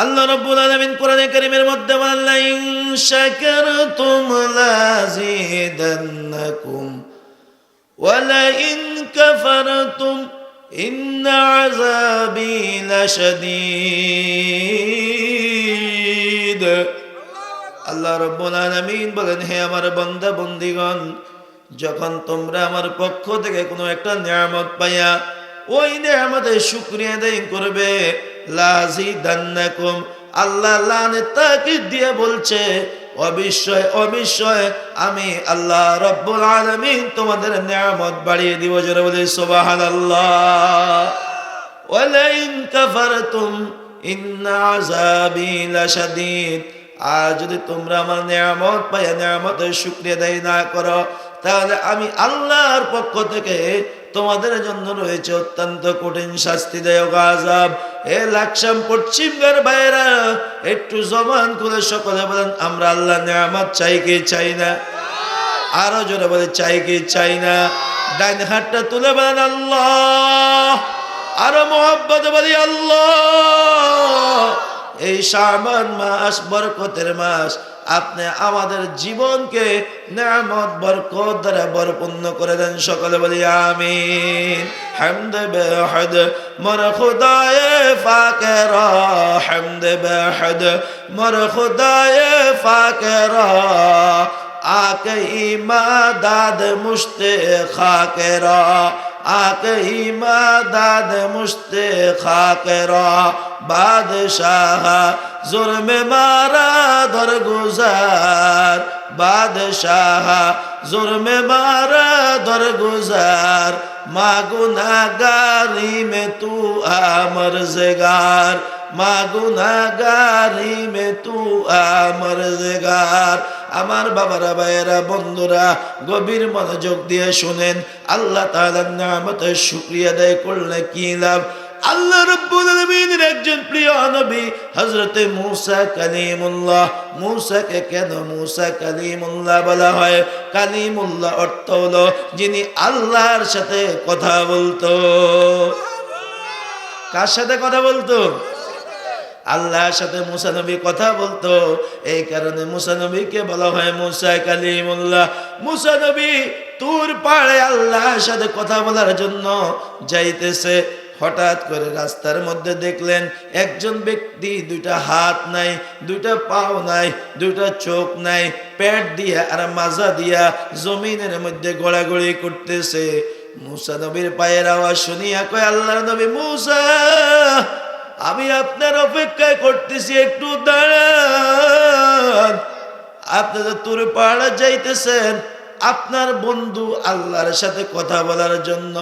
আল্লাহ রাব্বুল আলামিন কোরআনে কারীমের মধ্যে বলেন, লাইন শাকারতুম লাযিদান্নাকুম ওয়া লাইন কাফারতুম ইন্না আযাবি লাশাদীদ। আল্লাহ রাব্বুল আলামিন বলেন, হে আমার বান্দা বন্দিগণ, যখন তোমরা আমার পক্ষ থেকে কোনো একটা নিয়ামত পাইয়া ওই নিয়ামতের শুকরিয়া আদায় করবে, লাযিদান্নাকুম, আল্লাহ লানের তাকিদ দিয়ে বলছে, অবশ্যই অবশ্যই আমি আল্লাহ রাব্বুল আলামিন তোমাদের নিয়ামত বাড়িয়ে দিব। জোরে বলে সুবহানাল্লাহ। ওয়ালাইন কাফারতুম ইন্না আযাবি লাশাদীদ, আর যদি তোমরা আমার নিয়ামত পাইয়া নিয়ামতের শুকরিয়া আদায় না করো, তাহলে আমি আল্লাহর পক্ষ থেকে তোমাদের জন্য রয়েছে অত্যন্ত কঠিন শাস্তিদায়ক আযাব। এ লাকসাম পশ্চিমগার ভাইরা, একটু জবান খুলে সকলে বলেন, আমরা আল্লাহ নিয়ামত চাই কি চাই না? আরো জোরে বলে, চাই কি চাই না? ডাইন হাতটা তুলে বলেন আল্লাহ, আরো মোহাব্বত বলি আল্লাহ। এই শাবান মাস বরকতের মাস, আপনি আমাদের জীবনকে নিয়ামত বরকত দ্বারা ভরপূর্ণ করে দেন। সকলে বলি আমিন। হামদ বেহদ মর খুদায়ে ফাকেরা, হামদ বেহদ মর খুদায়ে ফাকেরা, আকে ইমাদাদ মুশতে খাকেরা, আকে ইমাদাদ মুশতে খাকেরা, বাদশাহ जुर्म मारा दरगुजार, बादशाह जुर्म मारा दरगुजार, माँ गुनाहगारी में तू आमर्ज़गार, माँ गुनाहगारी में तू आमर्ज़गार। আমার বাবারা ভাইয়েরা বন্ধুরা গভীর মনোযোগ দিয়ে শুনেন, আল্লাহ তাআলার নিয়ামতের শুকরিয়া আদায় করলে কি লাভ? আল্লাহ রাব্বুল আলামিনের একজন প্রিয় নবী হযরতে মূসা কালিমুল্লাহ, মূসাকে কেন মূসা কালিমুল্লাহ বলা হয়? কালিমুল্লাহ অর্থ হলো যিনি আল্লাহর সাথে কথা বলতো। কার সাথে কথা বলতো? আল্লাহর সাথে মূসা নবী কথা বলতো। এই কারণে মূসা নবীকে বলা হয় মূসা কালিমুল্লাহ। মূসা নবী তুর পাহাড়ে আল্লাহর সাথে কথা বলার জন্য যাইতেছে। হঠাৎ করে রাস্তার মধ্যে দেখলেন একজন ব্যক্তি, দুইটা হাত নাই, দুইটা পাও নাই, দুইটা চোখ নাই, পেট দিয়া আর মাজা দিয়া জমিনের মধ্যে গড়াগড়ি করতেছে। মূসা নবীর পায়ের আওয়াজ শুনিয়া কয়, আল্লাহর নবী মূসা, আমি আপনার অপেক্ষায় করতেছি, একটু দাঁড়ান। আপনি তো তুর পাহাড়ে যাইতেছেন আপনার বন্ধু আল্লাহর সাথে কথা বলার জন্য।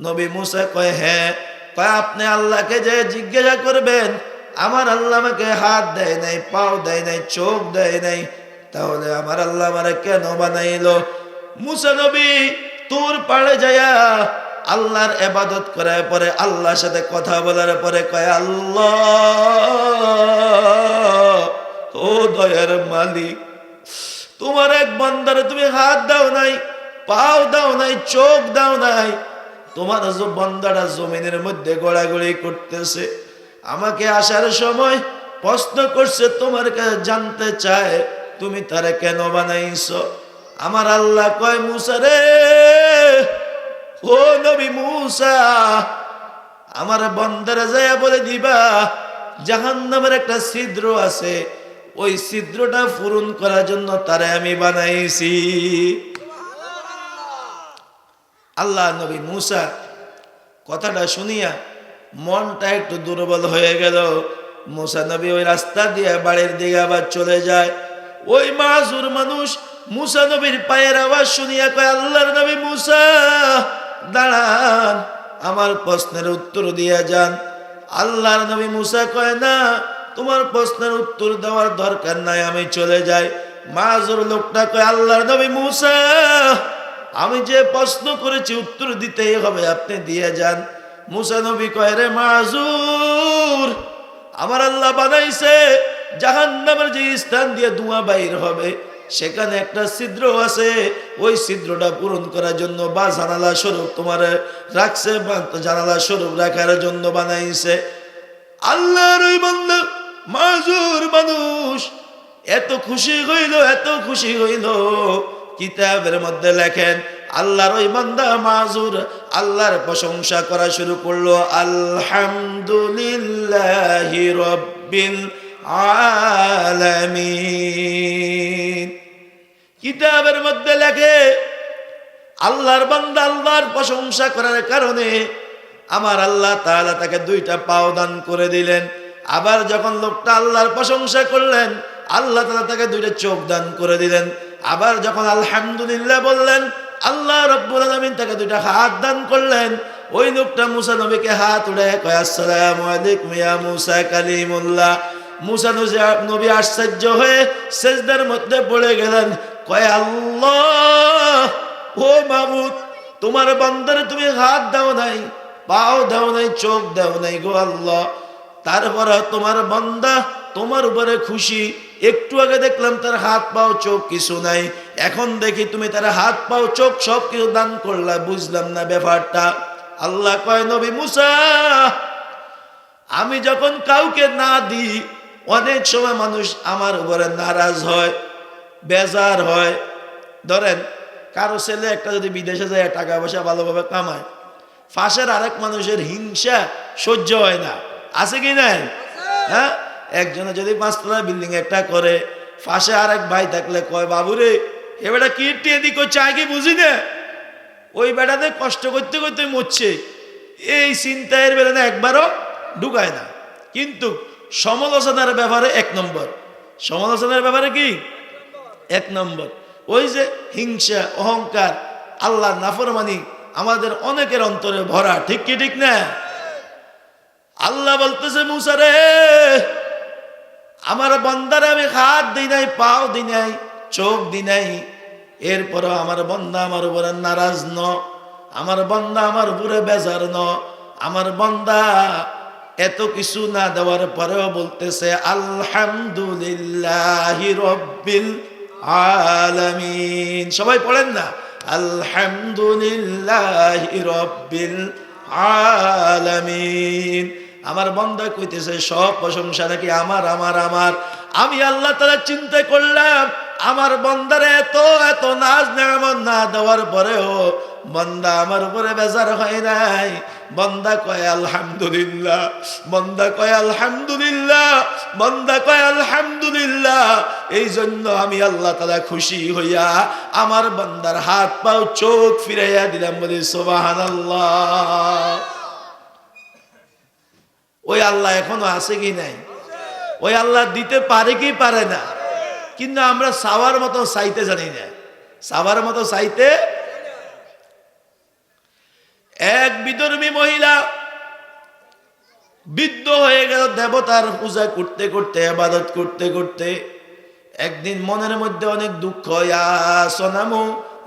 নবী মূসা কয়, হ্যাঁ। কয়, আপনি আল্লাহকে যে জিজ্ঞাসা করবেন, আমার আল্লাহ আমাকে হাত দেয় নাই, পাও দেয় নাই, চোখ দেয় নাই, তাহলে আমার আল্লাহ আমারে কেন বানাইলো? মূসা নবী তুর পাহাড়ে যায়া আল্লাহর ইবাদত করার পরে, আল্লাহর সাথে কথা বলার পরে কয়, আল্লাহ ও দয়ার মালিক, তোমার এক বান্দারে তুমি হাত দাও নাই, পাও দাও নাই, চোখ দাও নাই, তোমার বান্দাটা জমিনের মধ্যে গড়াগড়ি করতেছে। আমাকে আসার সময় প্রশ্ন করছে, তোমার কাছে জানতে চায় তুমি তারে কেন বানাইছো? আমার আল্লাহ কয়, মূসা রে, ও নবী মূসা, আমার বান্দারে যায়া বলে দিবা জাহান্নামের একটা ছিদ্র আছে, ওই ছিদ্রটা পূরণ করার জন্য তারে আমি বানাইছি। আল্লাহ নবী মূসা কথাটা শুনিয়া মনটা একটু দুর্বল হয়ে গেল। মূসা নবী ওই রাস্তা দিয়ে বাড়ির দিকে আবার চলে যায়। ওই মাযুর মানুষ মূসা নবীর পায়ের আওয়াজ শুনিয়া কয়, আল্লাহর নবী মূসা, দাঁড়ান, আমার প্রশ্নের উত্তর দিয়া যান। আল্লাহর নবী মূসা কয়, না, তোমার প্রশ্নের উত্তর দেওয়ার দরকার নাই, আমি চলে যাই। মাযুর লোকটা কয়, আল্লাহর নবী মূসা, আমি যে প্রশ্ন করেছি উত্তর দিতেই হবে, আপনি দিয়ে যান। মূসা নবী কয়, রে মাযুর, আমার আল্লাহ বানাইছে জাহান্নামের যে স্থান দিয়ে ধোঁয়া বাইর হবে, সেখানে একটা ছিদ্র আছে, ওই ছিদ্রটা পূরণ করার জন্য বা জানালা স্বরূপ তোমার রাখছে, বা জানালা স্বরূপ রাখার জন্য বানাইছে। আল্লাহর ওই বান্দা এত খুশি হইল, এত খুশি হইল, কিতাবের মধ্যে লেখেন আল্লাহর ওই বান্দা মাজুর আল্লাহর প্রশংসা করা শুরু করলো, আলহামদুলিল্লাহি রাব্বিল আলামিন। কিতাবের মধ্যে লেখে আল্লাহর বান্দা আল্লাহর প্রশংসা করার কারণে আমার আল্লাহ তাআলা তাকে দুইটা পাও দান করে দিলেন। আবার যখন লোকটা আল্লাহর প্রশংসা করলেন, আল্লাহ তাআলা তাকে দুইটা চোখ দান করে দিলেন। আবার যখন আলহামদুলিল্লাহ বললেন, আল্লাহ রাব্বুল আলামিন তাকে দুইটা হাত দান করলেন। ওই লোকটা মুসা নবীকে হাত উঠায় কয়, আসসালামু আলাইকুম ইয়া মুসা কালিমুল্লাহ। মুসা নবী আশ্চর্য হয়ে সিজদার মধ্যে পড়ে গেলেন, কয়, আল্লাহ, ও মাবুদ, তোমার বান্দারে তুমি হাত দাও নাই, পাও দাও নাই, চোখ দাও নাই গো আল্লাহ। তারপর তোমার বান্দা তোমার উপরে খুশি। একটু আগে দেখলাম তার হাত পাও চোখ কিছু নাই, এখন দেখি তুমি তার হাত পাও চোখ সব কিছু দান করলা, বুঝলাম না ব্যাপারটা। আল্লাহ কয়, নবী মুসা, আমি যখন কাউকে না দিই, অনেক সময় মানুষ আমার উপরে নারাজ হয়, বেজার হয়। ধরেন কারো ছেলে একটা যদি বিদেশে যায়, টাকা পয়সা ভালোভাবে কামায়, পাশের আরেক মানুষের হিংসা সহ্য হয় না, আছে কি নাই? হ্যাঁ, একজনে যদি 5 তলা বিল্ডিং একটা করে, পাশে আরেক ভাই থাকলে কয়, বাবুরে এ বেটা কি এদিক করছে আগে বুঝি না, ওই বেটাতে কষ্ট করতে করতে মরছে, এই চিন্তায়ের বেলা না একবারও ঢুকায় না। কিন্তু সমালোচনার ব্যাপারে 1 নম্বর, সমালোচনার ব্যাপারে কি 1 নম্বর। ওই যে হিংসা, অহংকার, আল্লাহ নাফরমানি আমাদের অনেকের অন্তরে ভরা, ঠিক কি ঠিক না? আল্লাহ বলতেছে, মুসা রে, আমার বান্দারে আমি হাত দিই নাই, পাও দিই নাই, চোখ দিই নাই, এরপর আমার বান্দা আমার উপরে নারাজ ন, আমার বান্দা আমার উপরে বেজার ন। আমার বান্দা এত কিছু না দেওয়ার পরেও বলতেছে আলহামদুলিল্লাহি রাব্বিল আলামিন। সবাই পড়েন না, আলহামদুলিল্লাহি রাব্বিল আলামিন। আমার বান্দা কইতেছে সব প্রশংসা নাকি আমার আমার আমার। আমি আল্লাহ তাআলা চিন্তা করলাম, আমার বান্দারে এত এত নাজ নেয়ামত না দেওয়ার পরেও বান্দা আমার উপরে বেজার হয় নাই। বান্দা কয় আলহামদুলিল্লাহ, বান্দা কয় আলহামদুলিল্লাহ, বান্দা কয় আলহামদুলিল্লাহ। এই জন্য আমি আল্লাহ তাআলা খুশি হইয়া আমার বান্দার হাত পাও চোখ ফিরাইয়া দিলাম, বলি সুবহানাল্লাহ। ওই আল্লাহ এখনো আছে কি নাই? ওই আল্লাহ দিতে পারে কি পারে না, কিন্তু আমরা চাওয়ার মতো চাইতে জানি না, চাওয়ার মতো চাইতে। এক বিধর্মী মহিলা বৃদ্ধ হয়ে গেল, দেবতার পূজা করতে করতে, ইবাদত করতে করতে একদিন মনের মধ্যে অনেক দুঃখ, ইয়া সনামু,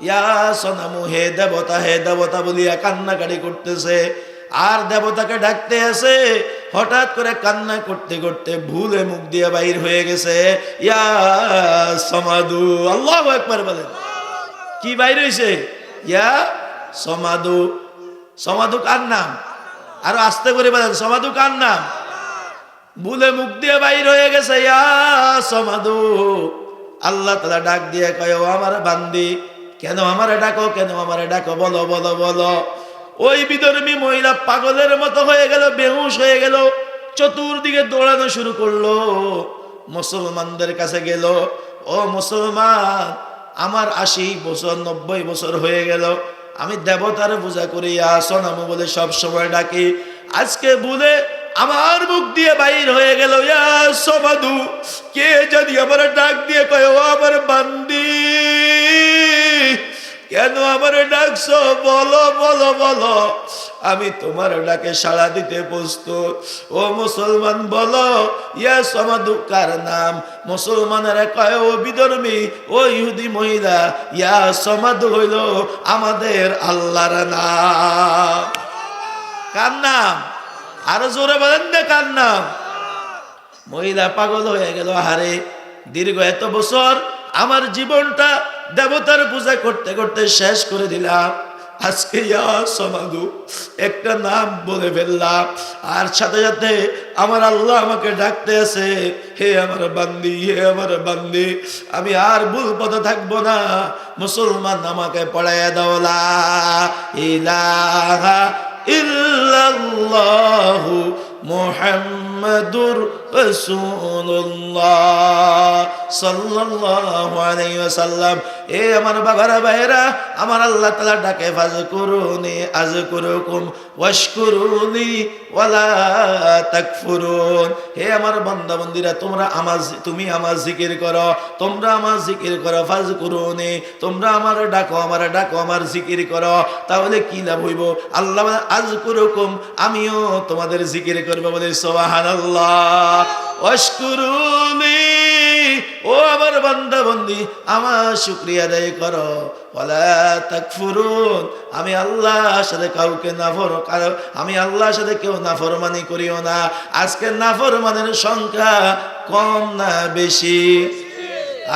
ইয়া সনামু, হে দেবতা বলিয়া কান্নাকাটি করতেছে। আর দেবতাকে ডাকতে আসে, হঠাৎ করে কান্না করতে করতে ভুলে মুখ দিয়ে বাইর হয়ে গেছে, ইয়া সমাদু। আল্লাহু আকবার বলেন। কি বাইর হইছে? ইয়া সমাদু। সমাদু কার নাম? আরো আস্তে করে বলেন, সমাদু কার নাম? ভুলে মুখ দিয়ে বাইর হয়ে গেছে, ইয়া সমাদু। আল্লাহ তাআলা ডাক দিয়ে কয়, ও আমার বান্দি, কেন আমারে ডাকো, কেন আমারে ডাকো, বলো বলো বলো। ওই বিধর্মী মহিলা পাগলের মতো হয়ে গেল, বেহুশ হয়ে গেল, চতুর্দিকে দৌড়ানো শুরু করলো। মুসলমানদের কাছে গেল, ও মুসলমান, আমার 80 বছর 90 বছর হয়ে গেল, আমি দেবতার পূজা করি, আসনাম বলে সব সময় ডাকি, আজকে বলে আমার মুখ দিয়ে বাইর হয়ে গেল ইয়া সমাদু। কে জানি আমার ডাক দিয়ে কয়, ও আমার বান্দি, কেন আমার ডাকছো, বলো বলো বলো, আমি তোমার ডাকে সাড়া দিতে প্রস্তুত। ও মুসলমান বলো, ইয়া সমাদু কার নাম? মুসলমানেরা কয়, ও বিধর্মী, ও ইহুদি মহিলা, ইয়া সমাদু হইল আমাদের আল্লাহর নাম। কার নাম? আরো জোরে বলেন না, কার নাম? মহিলা পাগল হয়ে গেল, হারে দীর্ঘ এত বছর আমার জীবনটা দেবতার পূজা করতে করতে শেষ করে দিলাম, আজকে ইয়া সমাদু একটা নাম বলে ফেললাম, আর সাথে সাথে আমার আল্লাহ আমাকে ডাকতে আছে, হে আমার বান্দি, হে আমার বান্দি, আমি আর ভুল পথে থাকবো না, মুসলমান আমাকে পড়াইয়া দাও লা ইলাহা ইল্লাল্লাহু মুহাম্মাদুর রাসূলুল্লাহ সাল্লাল্লাহু আলাইহি ওয়াসাল্লাম। এ আমার বাবারা ভাইরা, আমার আল্লাহ তাআলা ডাকে ফাজকুরুনি আযকুরুকুম ওয়াশকুরুনি ওয়ালা তাকফুরুন। হে আমার বান্দা বান্দীরা, তুমি আমার জিকির করো, তোমরা আমার জিকির করো, ফাজকুরুনি, তোমরা আমার ডাকো, আমার জিকির করো, তাহলে কি লাভ হইব? আল্লাহ বলে আযকুরুকুম, আমিও তোমাদের জিকির করব, বলে সুবহানাল্লাহ। ওয়াশকুরুনি, ও আমার বান্দা বান্দি, আমার শুকরিয়া আদায় করো, ওয়ালা তাকফুরুন, আমি আল্লাহর সাথে কাউকে আমি আল্লাহর সাথে কেউ নাফরমানি করিও না। আজকে নাফরমানের সংখ্যা কম না বেশি?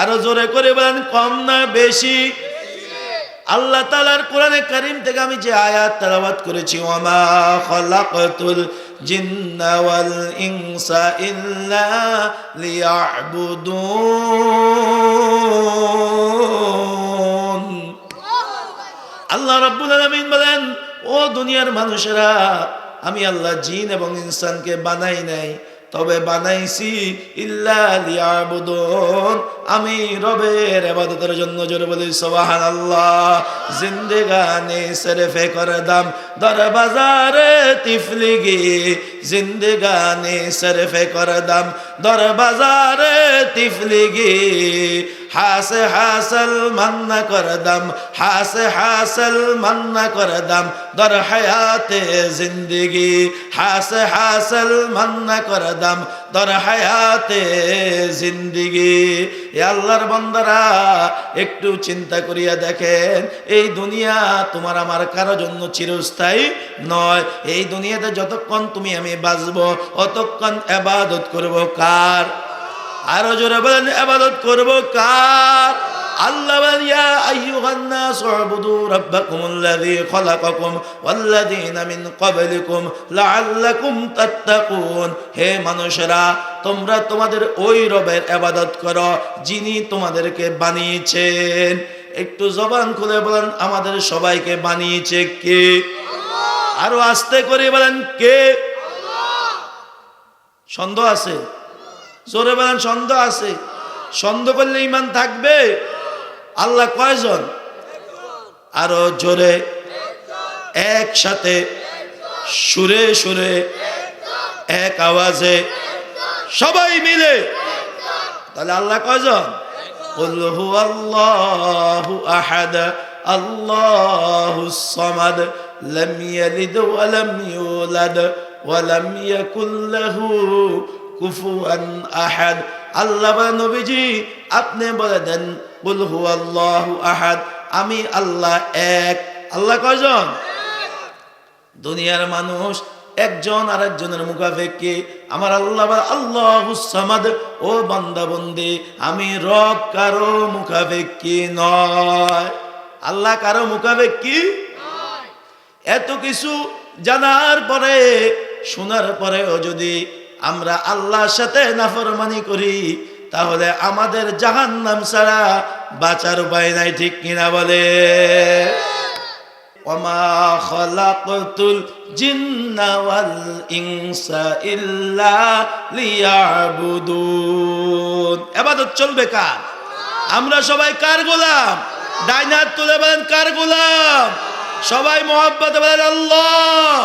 আরো জোরে করে বলেন, কম না বেশি? আল্লাহ তাআলার কোরআনে কারীম থেকে আমি যে আয়াত তেলাওয়াত করেছি, ওয়ামা খালাকাতুল জিন্না ওয়াল ইনসা ইল্লা লিয়াবুদুন। আল্লাহ রাব্বুল আলামিন বলেন, ও দুনিয়ার মানুষেরা, আমি আল্লাহ জিন এবং ইনসানকে বানাই নাই, তবে বানাইছি ইল্লা লিয়াবুদুন, আমি রবের ইবাদতের জন্য। জোরে বলি সুবহানাল্লাহ। জিন্দেগানি সরফে করদাম দর বাজারে তিফলিগি, জিন্দেগানি সরফে করদাম দর বাজারে তিফলিগি, হাসে হাসল মান্না করদাম, হাসে হাসল মান্না করদাম দর হায়াতে জিন্দগি, হাসে হাসল মান্না করদাম দর হায়াতে জিন্দগি। এ আল্লাহর বান্দারা, একটু চিন্তা করিয়া দেখেন, এই দুনিয়া তোমার আমার কারো জন্য চিরস্থায়ী নয়। এই দুনিয়াতে যতক্ষণ তুমি আমি বাঁচবো, অতক্ষণ ইবাদত করব কার? আরো জোরে বলেন, ইবাদত করব কার? আল্লাহ বলেন, ইয়া আইয়ুহান নাস উবুদু রাব্বাকুমুল্লাযী খালাকাকুম ওয়াল্লাযীনা মিন ক্বাবলিকুম লাআল্লাকুম তাত্তাকুন। হে মানুষেরা, তোমরা তোমাদের ওই রবের ইবাদত করো যিনি তোমাদেরকে বানিয়েছেন। একটু জবান খুলে বলেন, আমাদের সবাইকে বানিয়েছে কে? আল্লাহ। আরো আস্তে করে বলেন, কে? আল্লাহ। সন্দেহ আছে? জোরে বলেন, সন্দেহ আছে? সন্দেহ করলে ঈমান থাকবে? আল্লাহ কয়জন? আরো জোরে, একসাথে, সুরে সুরে, এক আওয়াজে, সবাই মিলে, তাহলে আল্লাহ কয়জন? কুল হুয়াল্লাহু আহাদ আল্লাহুস সামাদ লাম ইয়ালিদ ওয়া লাম ইউলাদ ওয়া লাম ইয়াকুল লাহু কুফুয়ান আহাদ। আল্লাহ বা নবীজি আপনি বলে দেন, কুল হুয়াল্লাহু আহাদ, আমি আল্লাহ এক। আল্লাহ কয়জন? দুনিয়ার মানুষ একজন আরেকজনের মুখাপেক্ষি। আমার আল্লাহ আল্লাহুস সামাদ, ও বান্দা বন্দি, আমি রব কারো মুখাপেক্ষি নয়। আল্লাহ কারো মুখাপেক্ষি নয়। এত কিছু জানার পরে, শোনার পরেও যদি আমরা আল্লাহর সাথে নাফরমানি করি, তাহলে আমাদের জাহান্নাম ছাড়া বাঁচার উপায় নাই। ঠিক কিনা বলে? ওয়ামা খালাকতুল জিন্না ওয়াল ইনসা ইল্লা লিয়াবুদুন। ইবাদত চলবে কার? আমরা সবাই কার গোলাম? ডাইনার তুলে বলেন, কার গোলাম? সবাই মুহাব্বতে বলেন আল্লাহ।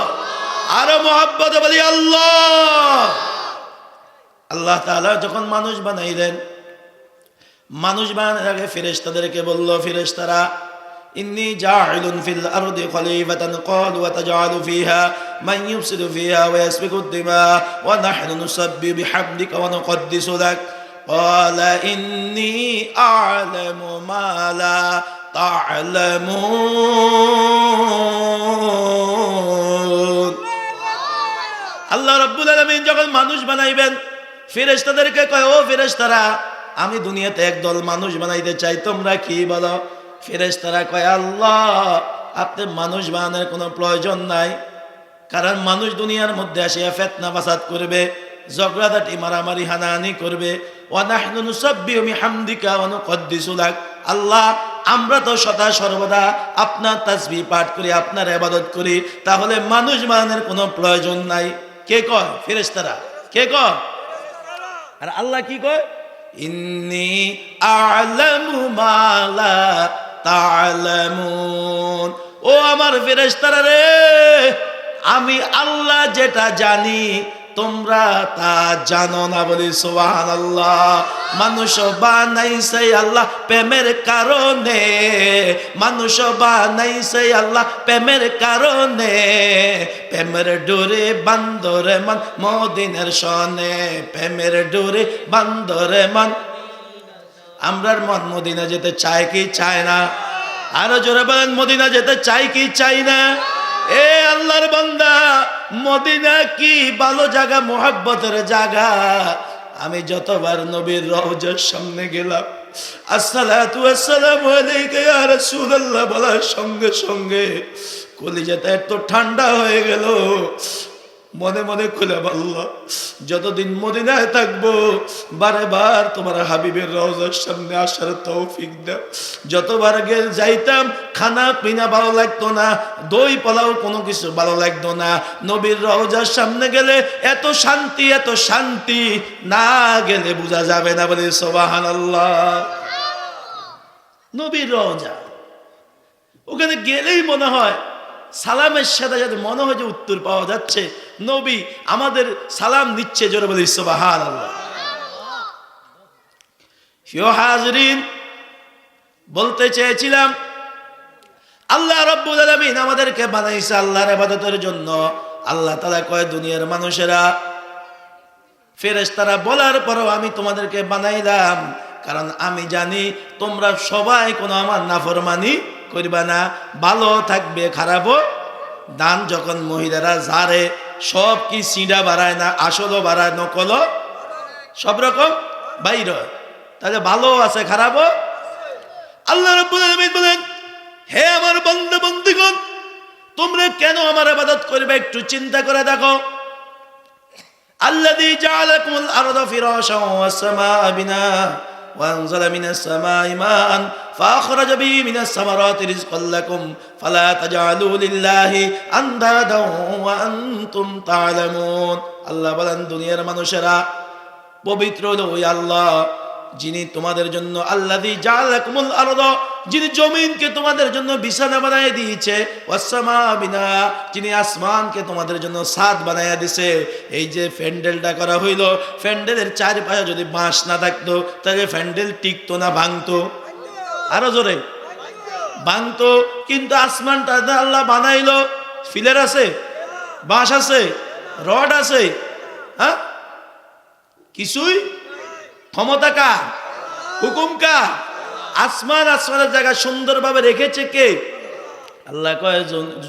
আরো মুহাব্বতে বলি আল্লাহ। আল্লাহ তাআলা যখন মানুষ বানাইলেন, মানুষ বানানোর আগে ফেরেশতাদেরকে বলল, ফেরেশতারা, ইন্নী জাইলুন ফিল আরদি খলিফাতান ক্বালু ওয়া তাজআলু ফিহা মান ইউফসিদু ফিহা ওয়া ইয়াসফিকু দিমা ওয়া নাহনু নুসাব্বিহু বিহামদিকা ওয়া নুকদ্দিসু লাক ক্বালা ইন্নী আ'লামু মা লা তা'লামুন। আল্লাহ রাব্বুল আলামিন যখন মানুষ বানাইবেন, ফেরেশতাদেরকে কয়, ও ফেরেশতারা, আমি দুনিয়াতে একদল মানুষ বানাইতে চাই, তোমরা কি বলো? ফেরেশতারা কয়, আল্লাহ আপনি মানুষ বানানোর কোনো প্রয়োজন নাই, কারণ মানুষ দুনিয়ার মধ্যে আসিয়া ফিতনা ফাসাদ করবে, ঝগড়াঝাটি মারামারি হানাহানি করবে। ওয়া নাহনু নুসাব্বিহু বিহামদিকা ওয়া নুকদ্দিসু লাক, আল্লাহ আমরা তো সদা সর্বদা আপনার তাসবিহ পাঠ করি, আপনার ইবাদত করি, তাহলে মানুষ বানানোর কোনো প্রয়োজন নাই। কে কয়? ফেরেশতারা। কে কয়? আর আল্লাহ কি কয়? ইন্নী আ'লামু মা লা তা'লামুন। ও আমার ফেরেশতারা রে, আমি আল্লাহ যেটা জানি তোমরা তা জানো না। বলি সুবহানাল্লাহ। মানুষ বানাইছে আল্লাহ প্রেমের কারণে, মানুষ বানাইছে আল্লাহ প্রেমের কারণে, প্রেমের ডোরে বান্দরে মান মদিনার শনে, প্রেমের ডোরে বান্দরে মান। আমরার মন মদিনা যেতে চায় কি চায় না? আরো জোরে বলেন, মদিনা যেতে চাই কি চাই না? এ আল্লাহর বান্দা, মদিনা কি ভালো জায়গা, মোহাব্বতের জায়গা। আমি যতবার নবীর রওজার সামনে গেলাম, আসসালাতু ওয়াসসালামু আলাইকা ইয়া রাসূলুল্লাহ বলার সঙ্গে সঙ্গে কলিজাটা এত ঠান্ডা হয়ে গেল। মনে মনে খুলে বলল, যতদিন মদিনায় থাকবো বারে বার তোমার হাবিবের রওজার সামনে আসার তৌফিক দাও। যতবার যাইতাম খানা পিনা ভালো লাগতো না, দই পোলাও কোনো কিছু ভালো লাগতো না। নবীর রওজার সামনে গেলে এত শান্তি, এত শান্তি, না গেলে বোঝা যাবে না। বলে সুবহানাল্লাহ। নবীর রওজা, ওখানে গেলেই মনে হয় সালামের সাথে সাথে মনে হয় যে উত্তর পাওয়া যাচ্ছে, নবী আমাদের সালাম নিচ্ছে। জোরে বলি সুবহানাল্লাহ। প্রিয় হাজরিন, বলতে চেয়েছিলাম আল্লাহ রাব্বুল আলামিন আমাদেরকে বানাইছে আল্লাহর ইবাদতের জন্য। আল্লাহ তাআলা কয়, দুনিয়ার মানুষেরা, ফেরেশতারা বলার পরও আমি তোমাদেরকে বানাইলাম, কারণ আমি জানি তোমরা সবাই কোনো আমার নাফরমানি করবা না, ভালো থাকবে খারাপও। দান যখন মহিলারা ঝাড়ে, সব কি সিঁড়া বাড়ায় না, আসলও বাড়ায়, নকলও সব রকম বাইর হয়, তাহলে ভালো আছে খারাপও। আল্লাহ রাব্বুল আলামিন বলেন, হে আমার বান্দা বান্দীগণ, তোমরা কেন আমার ইবাদত করবে একটু চিন্তা করে দেখো। আল্লাযী জাআলাকুমুল আরদা ফিরাশান ওয়াস সামাআ বিনা وأنزل من السماء ماء فأخرج به من الثمرات رزقا لكم فلا تجعلوا لله أندادا وأنتم تعلمون। আল্লাহ বলেন, দুনিয়ার মানুষেরা পবিত্র হলো ওই আল্লাহ যিনি তোমাদের জন্য, আল্লাযী জাআলাকুমুল আরদা, যিনি জমিনকে তোমাদের জন্য বিছানা বানায় দিয়েছে, ওয়াস সামাআ বিনা, যিনি আসমানকে তোমাদের জন্য ছাদ বানায় দিয়েছে। এই যে প্যান্ডেলটা করা হইলো, প্যান্ডেলের চারপাশে যদি বাঁশ না থাকতো তাহলে প্যান্ডেল টিকতো না, ভাঙতো। আরো জোরে, ভাঙতো। কিন্তু আসমানটা আল্লাহ বানাইলো, ফিলার আছে, বাঁশ আছে, রড আছে, হ্যাঁ, কিছুই। ক্ষমতা কার? হুকুম কার? আসমান, আসমানের জায়গা সুন্দরভাবে রেখেছে কে? আল্লাহ কয়,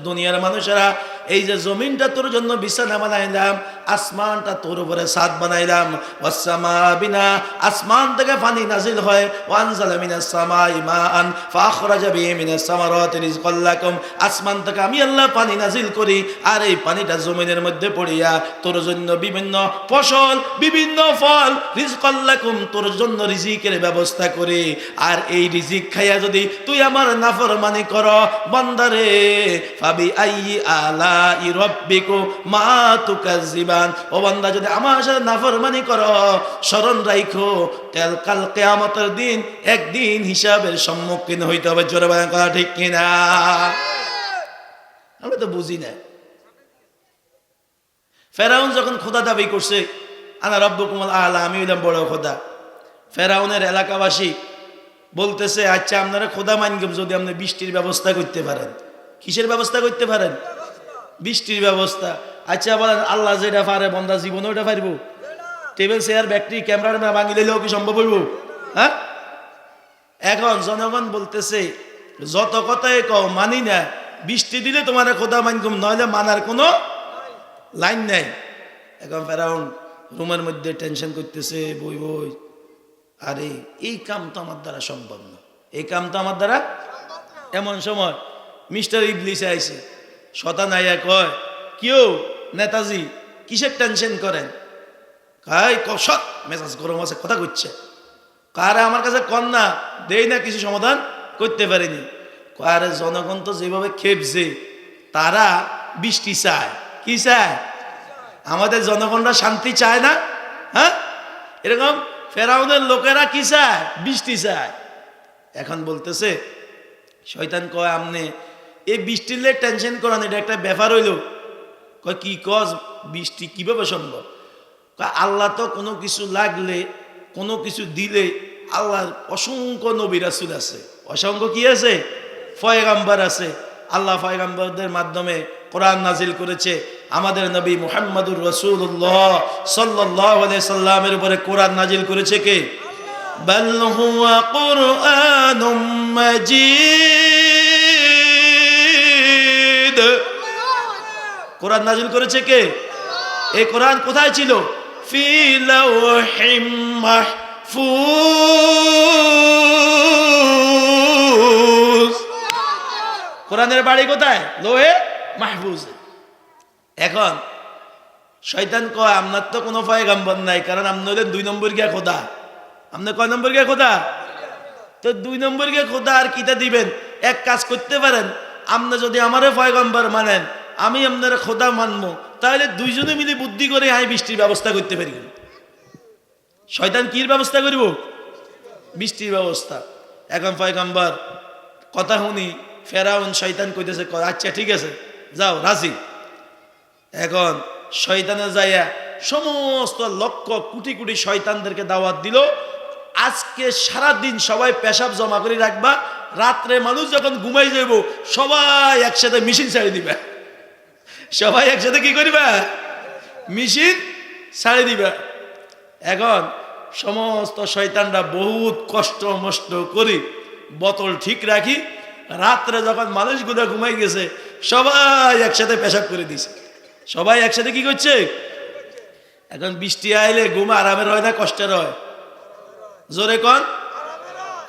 দুনিয়ার মানুষেরা, এই যে জমিনটা তোর জন্য বিছানা বানাইলাম, আসমানটা তোর উপরে ছাদ বানাইলাম। ওয়াস সামাআ বিনা, আসমান থেকে পানি নাজিল হয়। ওয়ানজালা মিনাস সামাই মাআন ফাখরাজা বিহি মিনাস সামারাতি রিজকাল লাকুম, আসমান থেকে আমি আল্লাহ পানি নাজিল করি, আর এই পানিটা জমিনের মধ্যে পড়িয়া তোর জন্য বিভিন্ন ফসল, বিভিন্ন ফল, রিজকাল লাকুম, তোর জন্য রিজিকের ব্যবস্থা করি। আর এই রিজিক খাইয়া যদি তুই আমার নাফরমানি কর বান্দারে, ফাবি আইয়ি আলা রব্বিকুমা তুকাজ্জিবান, ও বান্দা যদি আমার সাথে নাফরমানি করো, স্মরণ রাখো কাল কিয়ামতের দিন একদিন হিসাবের সম্মুখীন হইতে হবে। জোরে বলেন কথা ঠিক কিনা? আমরা তো বুঝি না। ফেরাউন যখন খোদা দাবি করছে, আনা রব্বুকুমুল আলা, আমি হইলাম বড় খোদা, ফেরাউনের এলাকাবাসী বলতেছে, আচ্ছা আপনারা খোদা মানগম যদি আপনি বৃষ্টির ব্যবস্থা করতে পারেন। কিসের ব্যবস্থা করতে পারেন? বৃষ্টির ব্যবস্থা। আচ্ছা বলেন, আল্লাহ যেটা পারে বন্দা জীবনে ওটা পারবো? টেবিল চেয়ার ব্যাটারি ক্যামেরা ভাঙি দিলেও কি সম্ভব হইব? হ্যাঁ। এখন জনগণ বলতেছে, যত কথাই কও মানি না, বৃষ্টি দিলে তোমার খোদা মানকুম, নইলে মানার কোনো লাইন নাই। এখন ফেরাউন রুমের মধ্যে টেনশন করতেছে, বই বই, আরে এই কাম তো আমার দ্বারা সম্ভব না, এই কাম তো আমার দ্বারা। এমন সময় মিস্টার ইবলিস আইছে, শতান আইয়া কয় কেউ নেতাজি কিসের টেনশন করেন? কাই কসত মেজাজ গরম আছে, কথা করছে। কারে আমার কাছে কন না, দেই না, কিছু সমাধান করতে পারিনি। কারে জনগণ তো যেভাবে খেপছে, তারা বৃষ্টি চায়। কি চায়? আমাদের জনগণরা শান্তি চায় না? হ্যাঁ, এরকম ফেরাউনের লোকেরা কি চায়? বৃষ্টি চায়। এখন বলতেছে শয়তান কয় আমনে এই বৃষ্টির লে টেনশন করান, এটা একটা ব্যাপার হইল। কয় কি কস, বৃষ্টি কিভাবে সম্ভব? আল্লাহ তো কোনো কিছু লাগলে, কোনো কিছু দিলে আল্লাহর অসংখ্য নবী রাসূল আছে, অসংখ্য কি আছে? পয়গাম্বার আছে। আল্লাহ পয়গাম্বরদের মাধ্যমে কোরআন নাজিল করেছে। আমাদের নবী মুহাম্মদুর রাসূলুল্লাহ সাল্লাল্লাহু আলাইহি সাল্লামের উপরে কোরআন নাজিল করেছে কে? বাল হুয়া কুরআনুম মাজিদ। কোরআন নাজিল করেছে কে? এই কোরআন কোথায় ছিল? ফি লাওহিম মাহফুজ। কোরআনের বাড়ি কোথায়? লোহে মাহফুজ। এখন শয়তান কয় আপনার তো কোনো পয়গাম্বর নাই, কারণ আপনি হলেন 2 নম্বর গিয়া খোদা। আপনি কয় নম্বর গিয়া খোদা? তো 2 নম্বর গিয়া খোদা আর কিটা দিবেন? এক কাজ করতে পারেন, আপনি যদি আমারে পয়গাম্বর মানেন, আমি আপনার খোদা মানবো, তাহলে দুইজনে মিলে বুদ্ধি করে আই বৃষ্টির ব্যবস্থা করতে পারি। শয়তান কির ব্যবস্থা করব? বৃষ্টির ব্যবস্থা। এখন পয়গাম্বর কথা শুনি ফেরাউন শয়তান কইতেছে, আচ্ছা ঠিক আছে যাও, রাজি। এখন শয়তানে যাইয়া সমস্ত লক্ষ কোটি কোটি শয়তানদেরকে দাওয়াত দিল, আজকে সারা দিন সবাই পেশাব জমা করে রাখবা, রাত্রে মানুষ যখন ঘুমাই যাইব সবাই একসাথে মেশিন ছাড়ি দিবা। সবাই একসাথে কি করিবা? মেশিন ছাড়ি দিবা। এখন সমস্ত শয়তানরা বহুত কষ্ট মষ্ট করি বোতল ঠিক রাখি, রাত্রে যখন মানুষগুলো ঘুমাই গেছে সবাই একসাথে পেশাব করে দিছে। সবাই একসাথে কি করছে? এখন বৃষ্টি আইলে ঘুম আরামের হয় না কষ্টের হয়? জোরে কন,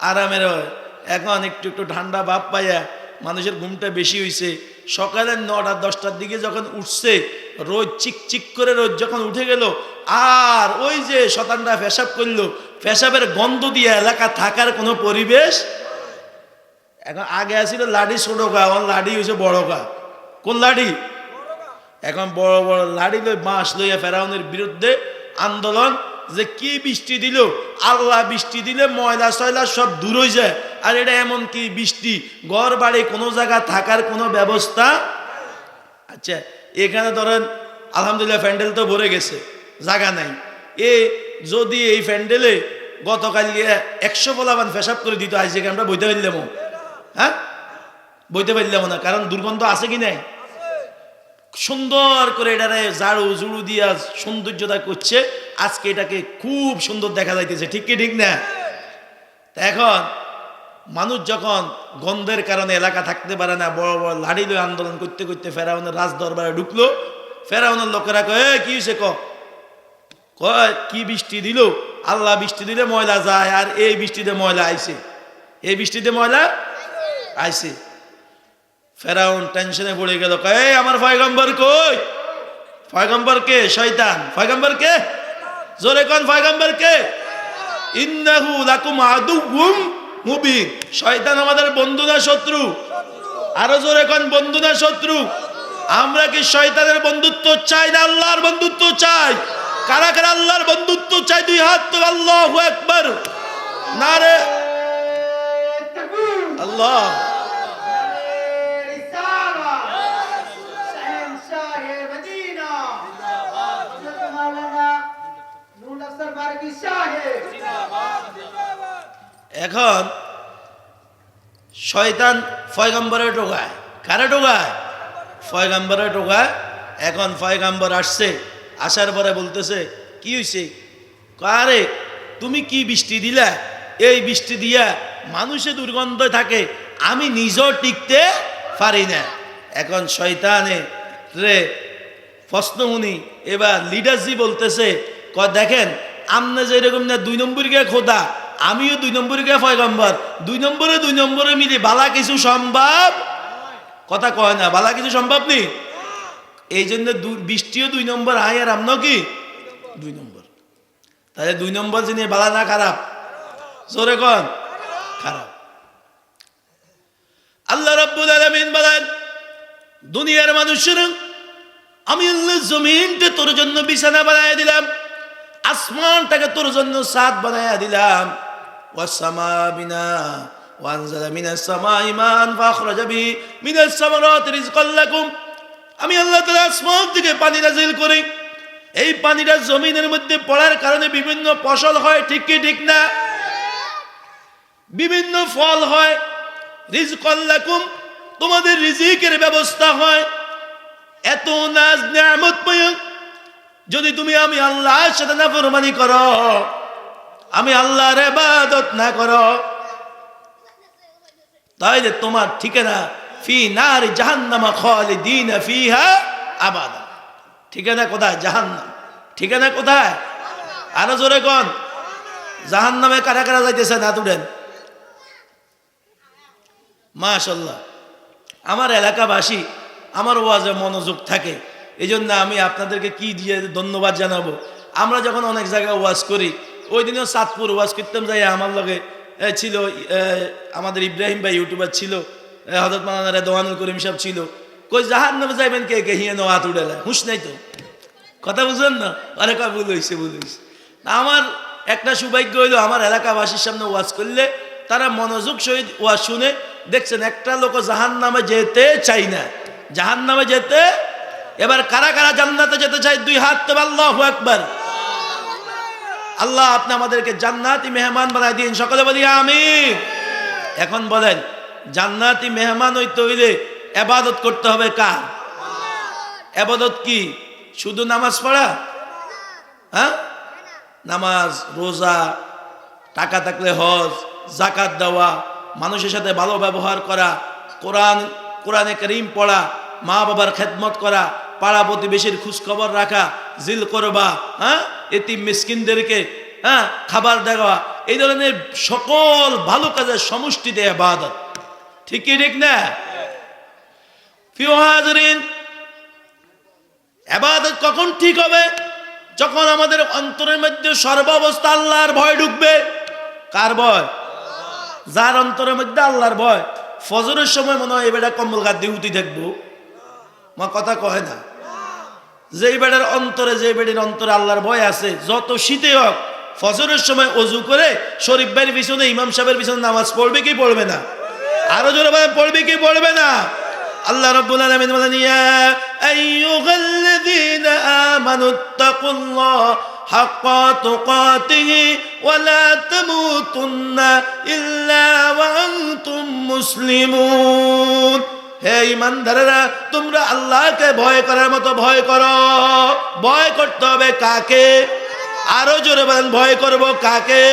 আরামের হয়। এখন একটু একটু ঠান্ডা ভাব পাইয়া মানুষের ঘুমটা বেশি হইছে। সকালে 9টা-10টার দিকে যখন উঠছে, রোদ চিকচিক করে রোদ যখন উঠে গেল, আর ওই যে শতানরা পেশাব করলো, পেশাবের গন্ধ দিয়ে এলাকা থাকার কোনো পরিবেশ। এখন আগে আসছিল লাঠি ছোট গা, এখন লাঠি হয়েছে বড় গা। কোন লাঠি? এখন বড় বড় লাঠি লই বাঁশ লইয়া ফেরাউনের বিরুদ্ধে আন্দোলন। যে কি বৃষ্টি দিল, আল্লাহ বৃষ্টি দিলে ময়লা সয়লা সব দূর হয়ে যায়। আর এটা এমন কি বৃষ্টি, ঘর বাড়ি কোনো জায়গা থাকার কোনো ব্যবস্থা। আচ্ছা এখানে ধরেন আলহামদুলিল্লাহ প্যান্ডেল তো ভরে গেছে, জায়গা নাই। যদি এই প্যান্ডেলে গতকাল 100 পোলাবান পেশাব করে দিত, আজ আমরা বইতে পারলাম? হ্যাঁ, বইতে পারলাম না, কারণ দুর্গন্ধ আছে কি নাই। সুন্দর করে এটারে ঝাড়ু জুড়ু দিয়া সৌন্দর্যতা করছে, আজকে এটাকে খুব সুন্দর দেখা যাইতেছে, ঠিক কি ঠিক না? এখন মানুষ যখন গন্ধের কারণে এলাকা থাকতে পারে না, বড় বড় লাঠি লয়ে আন্দোলন করতে করতে ফেরাউনের রাজ দরবারে ঢুকলো। ফেরাউনের লোকেরা কয় কি হয়েছে? কয় কি বৃষ্টি দিল? আল্লাহ বৃষ্টি দিলে ময়লা যায়, আর এই বৃষ্টিতে ময়লা আইছে, এই বৃষ্টিতে ময়লা আইছে। ফেরাউন টেনশনে পড়ে গেল, কয় আমার পয়গম্বর কই? পয়গম্বর কে? শয়তান। পয়গম্বর কে? জোরে কোন পয়গম্বর কে? ইন্নাহু লাকুম আদুউম মুবিন। শয়তান আমাদের বন্ধু না শত্রু? আরো জোরে কোন বন্ধু না শত্রু? আমরা কি শয়তানের বন্ধুত্ব চাই না আল্লাহর বন্ধুত্ব চাই? কারা কারা আল্লাহর বন্ধুত্ব চাই? 2 হাত তো আল্লাহু আকবার, নারে আল্লাহ। এখন শয়তান পয়গম্বরে ঢোকায়। কারে ঢোকায়? পয়গম্বরে ঢোকায়। এখন পয়গম্বর আসছে, আসার পরে বলতেছে কি হয়েছে? কারে তুমি কি বৃষ্টি দিলা? এই বৃষ্টি দিয়া মানুষে দুর্গন্ধ থাকে, আমি নিজেও টিকতে পারি না। এখন শয়তানে রে প্রশ্ন শুনি, এবার লিডারজি বলতেছে, দেখেন আমনে যেরকম না 2 নম্বর গিয়ে খোদা, আমিও 2 নম্বর গিয়ে পয়গম্বর, 2 নম্বরে মিলে বালা কিছু সম্ভব কথা কয় না, বালা কিছু সম্ভব নেই। এই জন্য বৃষ্টিও 2 নম্বর আয়, আর আমরাও কি 2 নম্বর। তাহলে 2 নম্বর যিনি বালা না খারাপ, জোরে কন খারাপ। আল্লাহ রাব্বুল আলামিন বলেন, দুনিয়ার মানুষের আমি আল্লাহ জমিনটা তোর জন্য বিছানা বানায় দিলাম, আসমানটাকে তোর জন্য ছাদ বানায় দিলাম। ওয়াসসামা বিনা ওয়ানজালা মিনাস সামাই মান ফাখরাজা বিহি মিনাস সামারাতি রিজকাল লাকুম। আমি আল্লাহ তাআলা আসমান থেকে পানি নাযিল করি, এই পানিটা জমিনের মধ্যে পড়ার কারণে বিভিন্ন ফসল হয়, ঠিক কি ঠিক না? বিভিন্ন ফল হয়। রিজকাল লাকুম, তোমাদের রিজিকের ব্যবস্থা হয়। এত নাজ নিয়ামত পায়, যদি তুমি আমি আল্লাহর সাথে নাফরমানি করো, আমি আল্লাহর ইবাদত না করো, তাইলে তোমার ঠিকানা ফি নারি জাহান্নাম খালিদিনা ফিহা আবাদা। ঠিকানা কোথায়? জাহান্নাম। ঠিকানা কোথায়? আরো জোরে কোন। জাহান্নামে কারা কারা যাইতেছে না তুলেন? মাশাআল্লাহ, আমার এলাকাবাসী আমার ওয়াজে মনোযোগ থাকে, এই জন্য আমি আপনাদেরকে কি দিয়ে ধন্যবাদ জানাবো। আমরা যখন অনেক জায়গায় ওয়াজ করি, ওই দিনও চাঁদপুর ওয়াজ করতাম, যাই আমার লগে ছিল আমাদের ইব্রাহিম ভাই ইউটিউবার ছিল, হযরত মাওলানা রেদওয়ানুল করিম সাহেব ছিল। কই জাহান্নামে যাইবেন কে কে? হিয়ে নো হাত উড়ালা, হুঁশ নাই তো, কথা বুঝলেন না? আরে কা ভুল হইছে, ভুল হইছে। আমার একটা সৌভাগ্য হইলো, আমার এলাকাবাসীর সামনে ওয়াজ করলে তারা মনোযোগ সহিত ওয়াজ শুনে। দেখছেন একটা লোক জাহান্নামে যেতে চাই না, জাহান্নামে যেতে। এবার কারা কারা জান্নাতে যেতে চাই? 2 হাত তো, আল্লাহু আকবার। আল্লাহ আপনি আমাদেরকে জান্নাতি মেহমান বানায় দিন, সকলে বলি আমিন। এখন বলেন, জান্নাতি মেহমান হইতে হইলে ইবাদত করতে হবে কার? ইবাদত কি? শুধু নামাজ পড়া? হ্যাঁ, নামাজ, রোজা, টাকা থাকলে হজ, যাকাত দেওয়া, মানুষের সাথে ভালো ব্যবহার করা, কোরআনে কারীম পড়া, মা বাবার খেদমত করা, পাড়া প্রতিবেশীর খোঁজ খবর রাখা, জিল করবা, হ্যাঁ, এতিম মিসকিনদেরকে খাবার দেওয়া, এই ধরনের সকল ভালো কাজের সমষ্টিতে ইবাদত। ঠিক কি ঠিক না? প্রিয় হাজিরিন, ইবাদত কখন ঠিক হবে? যখন আমাদের অন্তরের মধ্যে সর্বাবস্থা আল্লাহর ভয় ঢুকবে। কার ভয়? যার অন্তরের মধ্যে আল্লাহর ভয়, ফজরের সময় মনে হয় এবেটা কম্বল গাদ দিয়ে উঠি থাকবো, মা কথা কয় না। যেই বেটার অন্তরে, যে বেটির অন্তরে আল্লাহর ভয় আছে, যত শীতে হোক ফজরের সময় অজু করে শরীফ ভাইয়ের পিছনে, ইমাম সাহেবের পিছনে নামাজ পড়বে কি পড়বে না? আরো জোরে বলেন, পড়বে কি পড়বে না? আল্লাহ রাব্বুল আলামিন বলেন, ইয়া আইয়ুহাল্লাযীনা আমানুত্তাকুল্লাহ হাক্কা তুকাতিহি ওয়া লা তামুতুন্না ইল্লা ওয়া আনতুম মুসলিমুন। হে ঈমানদারেরা, তোমরা আল্লাহকে ভয় করার মতো ভয় করো। ভয় করতে হবে কাকে? আরো জোরে বলেন, ভয় করব কাকে?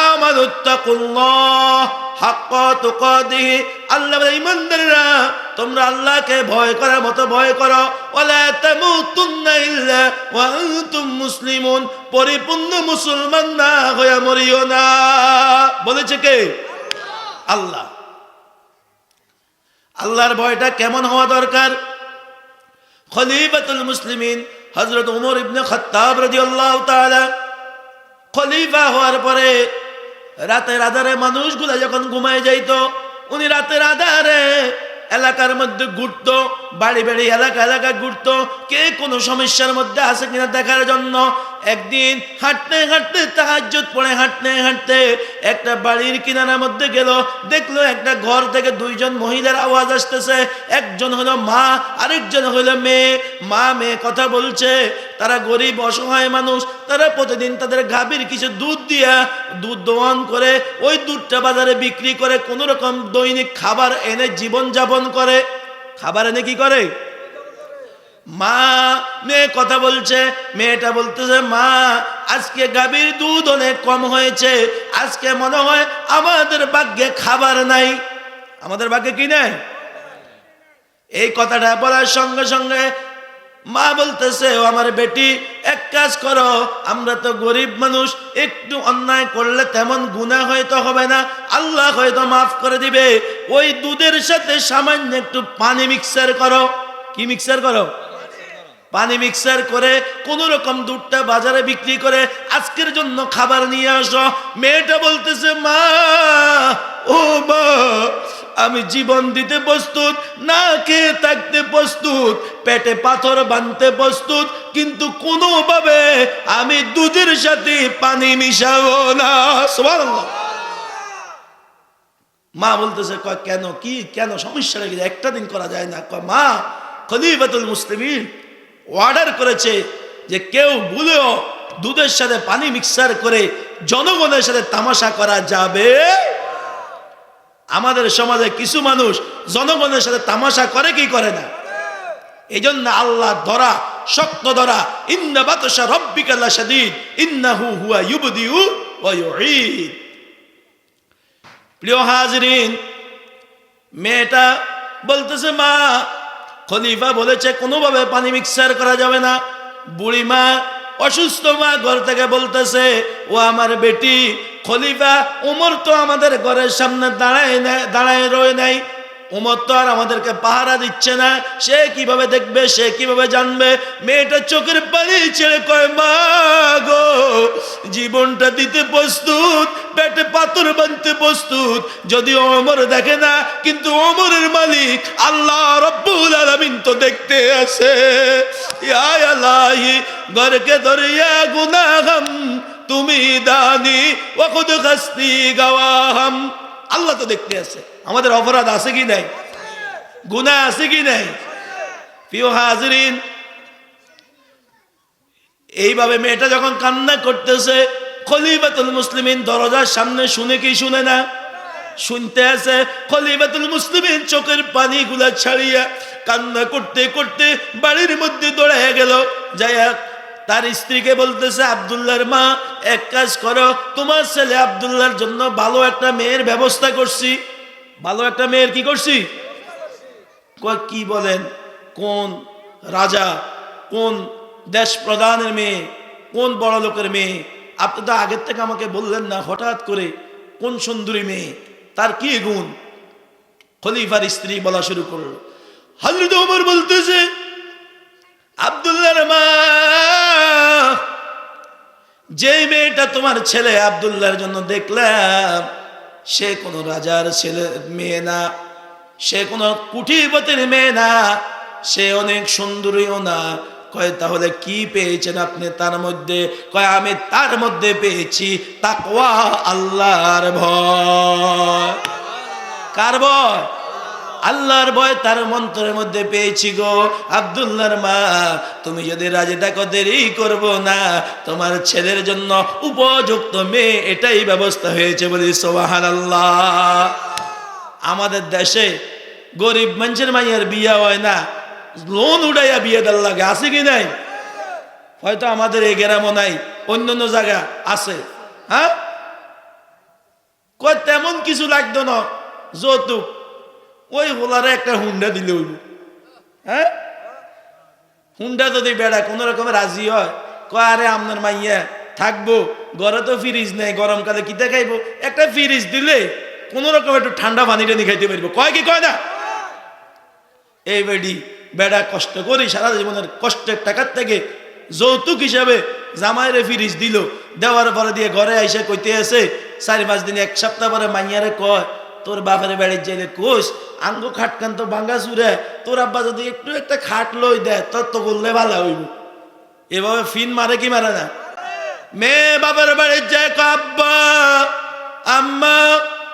আমানুত্তাকুল্লাহ হাক্কা তুকাতিহি, আল্লাহ বলে ঈমানদারেরা তোমরা আল্লাহকে ভয় করার মতো ভয় করো। ওয়ালা তামুতুন্না ইল্লা ওয়া আনতুম মুসলিমুন, পরিপূর্ণ মুসলমান না হয়ে মরিও না। বলেছে কে? আল্লাহ। আল্লাহর ভয়টা কেমন হওয়া দরকার? খলিফাতুল মুসলিমিন হযরত ওমর ইবনে খাত্তাব রাদিয়াল্লাহু তাআলা খলিফা হওয়ার পরে রাতের আধারে মানুষগুলা যখন ঘুমায় যাইতো, উনি রাতের আধারে এলাকার মধ্যে ঘুরতো, বাড়ি বাড়ি এলাকা এলাকা ঘুরতো, কে কোনো সমস্যার মধ্যে আছে কিনা দেখার জন্য। একদিন হাঁটতে হাঁটতে, তাহাজ্জুদ পড়ে হাঁটতে হাঁটতে একটা বাড়ির কিনারার মধ্যে গেল, দেখলো একটা ঘর থেকে 2 জন মহিলার আওয়াজ আসতেছে। একজন হলো মা, আরেকজন হলো মেয়ে। মা মেয়ে কথা বলছে। তারা গরিব অসহায় মানুষ, তারা প্রতিদিন তাদের গাভীর কিছু দুধ দিয়া দুধ দোয়ান করে ওই দুধটা বাজারে বিক্রি করে কোনো রকম দৈনিক খাবার এনে জীবন যাপন করে। খাবার এনে কি করে? মা মেয়ে কথা বলছে। মেয়েটা বলতেছে, মা আজকে গাভীর দুধ অনেক কম হয়েছে, আজকে মনে হয় আমাদের ভাগ্যে খাবার নাই। আমাদের ভাগ্যে কি নাই? এই কথাটা বলার সঙ্গে সঙ্গে মা বলতেছে, ও আমার বেটি, এক কাজ করো, আমরা তো গরিব মানুষ, একটু অন্যায় করলে তেমন গুনাহ হয়তো হবে না, আল্লাহ হয়তো মাফ করে দিবে। ওই দুধের সাথে সামান্য একটু পানি মিক্সার করো। কি মিক্সার করো? পানি মিক্সার করে কোন রকম দুধটা বাজারে বিক্রি করে আজকের জন্য খাবার নিয়ে আসো। মেয়েটা বলতেছে, মা, ও মা, আমি জীবন দিতে প্রস্তুত, না খেয়ে থাকতে প্রস্তুত, পেটে পাথর বাঁধতে প্রস্তুত, কিন্তু কোনোভাবে আমি দুধের সাথে পানি মিশাবো না। সুবহানাল্লাহ। মা বলতেছে, কয় কেন, কি কেন, সমস্যাটা কি, একটা দিন করা যায় না? কয়, মা, খলিফাতুল মুসলিমিন অর্ডার করেছে যে কেউ ভুলেও দুধের সাথে পানি মিক্সার করে জনগণের সাথে তামাশা করা যাবে। আমাদের সমাজে কিছু মানুষ জনগণের সাথে তামাশা করে কি করে না? এই জন্য আল্লাহ ধরা শক্ত ধরা, ইন্না বাতশা রাব্বিকা লাশাদীদ ইন্নাহু হুয়া ইউবদিউ ওয়া ইউঈদ। প্রিয় হাজিরিন, মেয়েটা বলতেছে, মা, খলিফা বলেছে কোনোভাবে পানি মিক্সার করা যাবে না। বুড়ি মা, অসুস্থ মা ঘর থেকে বলতেছে, ও আমার বেটি, খলিফা উমর তো আমাদের ঘরের সামনে দাঁড়ায় রয়ে নাই, উমর তো আর আমাদেরকে পাহারা দিচ্ছে না, সে কিভাবে দেখবে, সে কিভাবে জানবে? মেয়েটা চোখের পানি ছেড়ে কয়, মা গো, জীবনটা দিতে প্রস্তুত, পেটে পাথর বাঁধতে প্রস্তুত, যদিও ওমর দেখে না, কিন্তু ওমরের মালিক আল্লাহ রব্বুল আলামিন তো দেখতে আছে। ইয়া ইলাহি ঘরকে দরিয়া গুনাহম তুমি দানি ওয়া খুদ খাসতি গওয়াহম। আল্লাহ তো দেখতে আছে, আমাদের অপরাধ আছে কি নাই, গুনাহ আছে কি নাই? প্রিয় হাজিরিন, এইভাবে মেয়েটা যখন কান্না করতেছে, খলিফাতুল মুসলিমিন দরজার সামনে শুনে কি শুনে না? শুনতে আছে। খলিফাতুল মুসলিমিন চোখের পানিগুলা ছাড়িয়া কান্না করতে করতে বাড়ির মধ্যে দৌড়াইয়া গেল। যাইয়া তার স্ত্রীকে বলতেছে, আব্দুল্লাহর মা, এক কাজ করো, তোমার ছেলে আব্দুল্লাহর জন্য ভালো একটা মেয়ের ব্যবস্থা করছি। ভালো একটা মেয়ের কি করছি? কি বলেন? কোন রাজা, কোন দেশ প্রধানের মেয়ে, কোন বড় লোকের মেয়ে? আপনি তো আগের থেকে আমাকে বললেন না, হঠাৎ করে কোন সুন্দরী মেয়ে, তার কি গুণ? খলিফার স্ত্রী বলা শুরু করলো। হযরত ওমর বলতেছে, আব্দুল্লাহর মা, যে মেয়েটা তোমার ছেলে আব্দুল্লাহর জন্য দেখলাম, সে কোনো রাজার ছেলে মেয়ে না, সে কোনো কুটিপতির মেয়ে না, সে অনেক সুন্দরীও না। কয়, তাহলে কি পেয়েছেন আপনি তার মধ্যে? কয়, আমি তার মধ্যে পেয়েছি তাকওয়া, আল্লাহর ভয়। কার ভয়? আল্লাহর ভয় তার মন্ত্রের মধ্যে পেয়েছি গো। আব্দুল্লাহর মা, তুমি যদি রাজি থাকো, দেরি করব না, তোমার ছেলের জন্য উপযুক্ত মেয়ে এটাই ব্যবস্থা হয়েছে। বলি সুবহানাল্লাহ। আমাদের দেশে গরিব মানুষের মাইয়ার বিয়া হয় না, লোন উড়াইয়া বিয়ে দেওয়ার লাগে, আছে কি নাই? হয়তো আমাদের এই গ্রামও নাই, অন্য অন্য জায়গা আছে। হ্যাঁ, কয় তেমন কিছু লাগতো না, যৌতুক ওই হোলারে একটা হুন্ডা দিলে হইব। হ্যাঁ, হুন্ডা যদি বেড়া কোন রকমের রাজি হয়, কয়, আরে আপনার মাইয়া থাকবো, ঘরে তো ফ্রিজ নেই, গরমকালে কিতে খাইবো, একটা ফ্রিজ দিলে কোন রকম একটু ঠান্ডা পানি টানি খাইতে পারবো। কয় কি কয় না? এই বেড়া কষ্ট করি সারা জীবনের কষ্টের টাকার থেকে যৌতুক হিসাবে জামাইরে ফ্রিজ দিল, দেওয়ার পরে দিয়ে ঘরে আইসা কইতে আছে 4-5 দিন, 1 সপ্তাহ পরে মাইয়ারে কয়, তোর বাপের বাড়ির যাইলে কোষ আঙ্গো খাটকান তো ভাঙ্গা চুরে, তোর আব্বা যদি একটু একটা খাট লই দেয় তোর তো করলে ভালো হইব। এভাবে ফিন মারে কি মারে না? মেয়ে বাবার বাড়ির যায়, আব্বা আম্মা,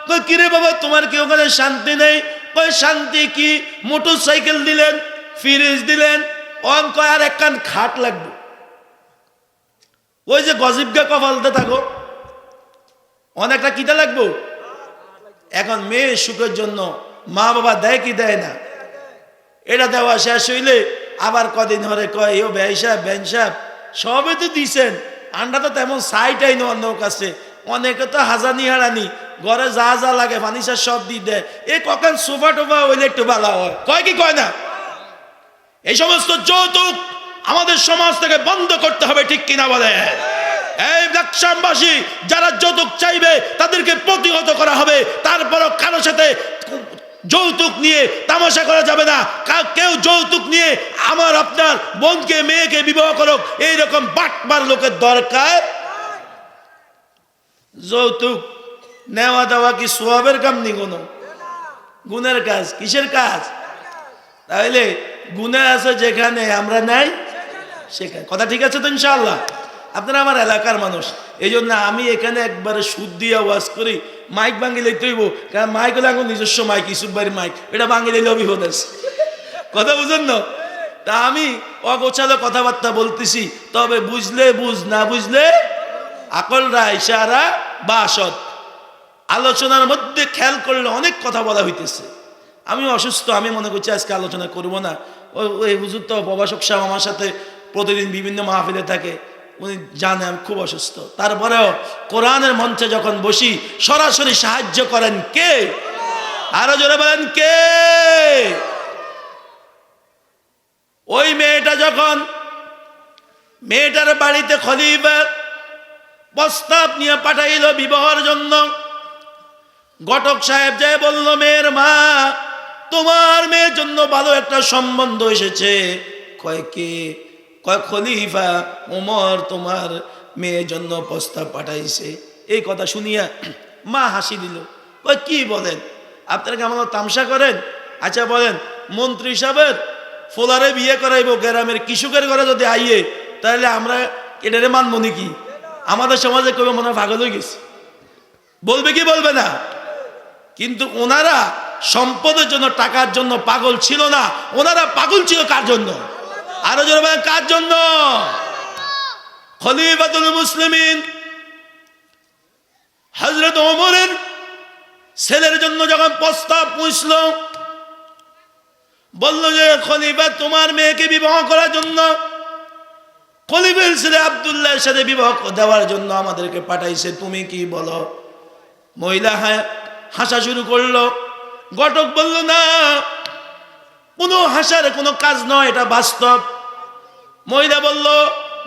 কই কিরে বাবা, তোমার কি ওখানে শান্তি নেই? কই, শান্তি কি, মোটর সাইকেল দিলেন, ফ্রিজ দিলেন, অন কয় আর একখান খাট লাগবে। ওই যে গজিবগা কপালতে থাকো, অনেকটা কিটা লাগবো। এখন মেয়ে সুখের জন্য মা বাবা দেয় কি দেয় না? এটা দেওয়া শেষ হইলে আবার কদিন ধরে কয়, ও ভাই সাহেব, বেন সাহেব, সবে তো দিছেন, আন্ডা তো তেমন সাইটাই না অন্য কাছে, অনেকে তো হাজানি হারানি ঘরে যা যা লাগে ফার্নিচার সব দিয়ে দেয়। এই কখন সোফা টোফা হইলে একটু ভালো হয়, কয় কি কয় না? এই সমস্ত যৌতুক আমাদের সমাজ থেকে বন্ধ করতে হবে, ঠিক কিনা বলে? এই লাকসামবাসী যারা যৌতুক চাইবে তাদেরকে প্রতিহত করা হবে। তারপরও কারোর সাথে যৌতুক নিয়ে তামাশা করা যাবে না। কেউ যৌতুক নিয়ে আমার আপনার বোনকে মেয়েকে বিবাহ করুক, এইরকম বাটবার লোকের দরকার। যৌতুক নেওয়া দেওয়া কি সওয়াবের কাম নি? কোনো গুণের কাজ? কিসের কাজ? তাহলে গুণে আছে যেখানে, আমরা নাই সেখানে। কথা ঠিক আছে তো ইনশাআল্লাহ? আপনারা আমার এলাকার মানুষ, এই জন্য আমি এখানে একবারে সুদ দিয়ে ওয়াজ করি। মাইক ভাঙিলেই তৈব, কারণ মাইক হলে এখন নিজস্ব মাইক, ইসুফ বাড়ির মাইক, এটা ভাঙিলে অভিবোধ আছে। কথা বুঝেন না? তা আমি অগোছালো কথাবার্তা বলতেছি, তবে বুঝলে বুঝ, না বুঝলে আকলরা ইশারা বা আসত। আলোচনার মধ্যে খেয়াল করলে অনেক কথা বলা হইতেছে। আমি অসুস্থ, আমি মনে করছি আজকে আলোচনা করব না। ওই হুজুর তো প্রভাষক সাহেব আমার সাথে প্রতিদিন বিভিন্ন মাহফিলে থাকে, উনি জানে আমি খুব অসুস্থ। তারপরেও কোরআনের মঞ্চে যখন বসি সরাসরি সাহায্য করেন কে? আরো জোরে বলেন কে? ওই মেয়েটা যখন মেয়েটার বাড়িতে খলিফা প্রস্তাব নিয়ে পাঠাইল বিবাহের জন্য, ঘটক সাহেব যে বলল, মেয়ের মা, তোমার মেয়ের জন্য ভালো একটা সম্বন্ধ এসেছে। কয় কে? কয় খলিফা ওমর তোমার মেয়ের জন্য প্রস্তাব পাঠাইছে। এই কথা শুনিয়া মা হাসি দিল। কয় কি বলেন? আপনারা কি আমার তামসা করেন? আচ্ছা বলেন, মন্ত্রী সাহেবের ফোলারে বিয়ে করাইব গ্রামের কৃষকের ঘরে যদি আইয়ে, তাহলে আমরা এটারে মানব নাকি? আমাদের সমাজে কেউ মনে হয় পাগল হয়ে গেছে, বলবে কি বলবে না? কিন্তু ওনারা সম্পদের জন্য, টাকার জন্য পাগল ছিল না। ওনারা পাগল ছিল কার জন্য? আরো জোরে বলেন, কার জন্য? খলিফাতুল মুসলিমিন হযরত ওমরের ছেলের জন্য যখন প্রস্তাব পৌঁছল, বলল যে খলিফা তোমার মেয়েকে বিবাহ করার জন্য, খলিফার ছেলে আব্দুল্লাহর সাথে বিবাহ দেওয়ার জন্য আমাদেরকে পাঠাইছে, তুমি কি বলো? মহিলা হাসা শুরু করলো। ঘটক বলল, না, কোনো হাসার কোনো কাজ নয়, এটা বাস্তব। মহিলা বলল,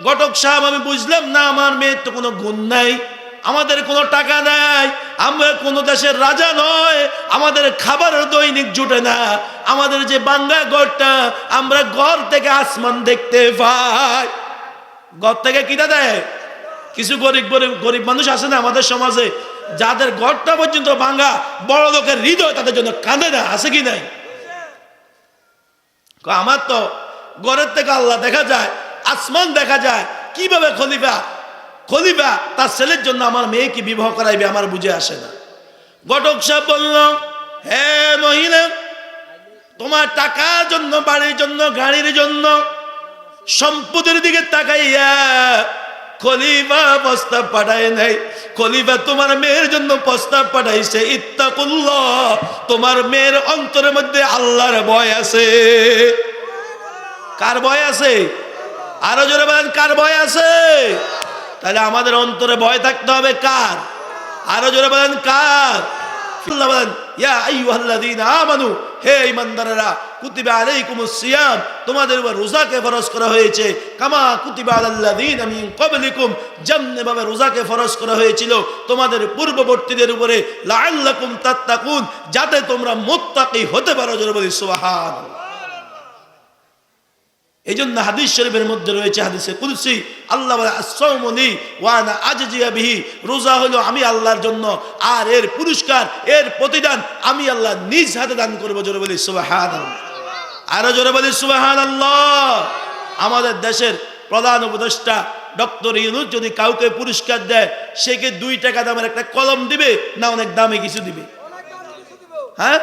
ঘটক সাহেব আমি বুঝলাম না, আমার মেয়ের তো কোনো গুণ নাই, আমাদের কোনো টাকা নাই, আমরা কোনো দেশের রাজা নয়, আমাদের খাবারের দৈনিক জুটে না, আমাদের যে বাংলা ঘরটা, আমরা ঘর থেকে আসমান দেখতে পাই। ঘর থেকে কিনা দেয়? কিছু গরিব গরিব মানুষ আছে না আমাদের সমাজে, যাদের ঘরটা পর্যন্ত ভাঙা, বড় লোকের হৃদয় তাদের জন্য কাঁদে না, আছে কি নাই? আমার তো ঘরের থেকে আল্লাহ দেখা যায়, আসমান দেখা যায়, কিভাবে খলিফা তার ছেলের জন্য আমার মেয়েকে বিবাহ করাইবে, আমার বুঝে আসে না। ঘটক সাহেব বলল, হে মহিলা, তোমার টাকার জন্য, বাড়ির জন্য, গাড়ির জন্য, সম্পদের দিকে তাকাইয়া খলিফা প্রস্তাব পাঠায় নাই, খলিফা তোমার মেয়ের জন্য প্রস্তাব পাঠাইছে। ইত্তাকুল্লাহ, তোমার মেয়ের অন্তরের মধ্যে আল্লাহর ভয় আছে। কার ভয় আছে? আরো জোরে বলেন, কার ভয় আছে? তাহলে আমাদের অন্তরে ভয় থাকতে হবে কার? আরো জোরে বলেন, কার? আল্লাহ বলেন, ইয়া আইয়ুহাল্লাযীনা আমানু, হে ঈমানদারেরা, কুতিবা আলাইকুমুস সিয়াম, তোমাদের উপর রোজাকে ফরজ করা হয়েছে, কামা কুতিবা আলাল্লাযীনা মিন ক্বাবলিকুম, যেমনিভাবে রোজাকে ফরজ করা হয়েছিল তোমাদের পূর্ববর্তীদের উপরে, লাআল্লাকুম তাত্তাকুন, যাতে তোমরা মুত্তাকি হতে পারো। জোরে বলি সুবহানাল্লাহ। এই জন্য হাদিস শরীফের মধ্যে রয়েছে, হাদিসে কুদসি, আল্লাহ বলে, আস-সাওমু লি ওয়া আনা আজজিয়া বিহি, রোজা হলো আমি আল্লাহর জন্য, আর এর পুরস্কার, এর প্রতিদান আমি আল্লাহ নিজ হাতে দান করবো। জোরে বলি সুবহানাল্লাহ। আরো জোরে বলি সুবহানাল্লাহ। আমাদের দেশের প্রধান উপদেষ্টা ডক্টর ইউনূস যদি কাউকে পুরস্কার দেয়, সে কি 2 টাকা দামের একটা কলম দিবে, না অনেক দামি কিছু দিবে? হ্যাঁ,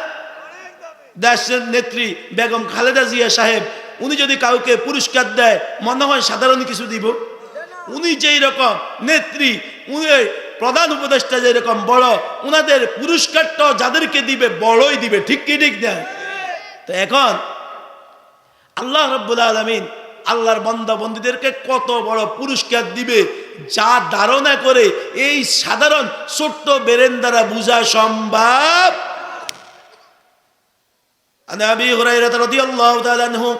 দেশের নেত্রী বেগম খালেদা জিয়া সাহেব, উনি যদি কাউকে পুরস্কার দেয়, মনে হয় সাধারণ কিছু দিব? উনি যেই রকম নেত্রী, উনি প্রধান উপদেষ্টা যেরকম বড়, উনাদের পুরস্কারটা যাদেরকে দিবে বড়ই দিবে, ঠিক কি ঠিক না? তো এখন আল্লাহ রাব্বুল আলামিন আল্লাহর বান্দা বন্দীদেরকে কত বড় পুরস্কার দিবে, যা ধারণা করে এই সাধারণ ছোট্ট বেরেন দ্বারা বোঝা সম্ভব। عن أبي هريرة رضي الله تعالى عنه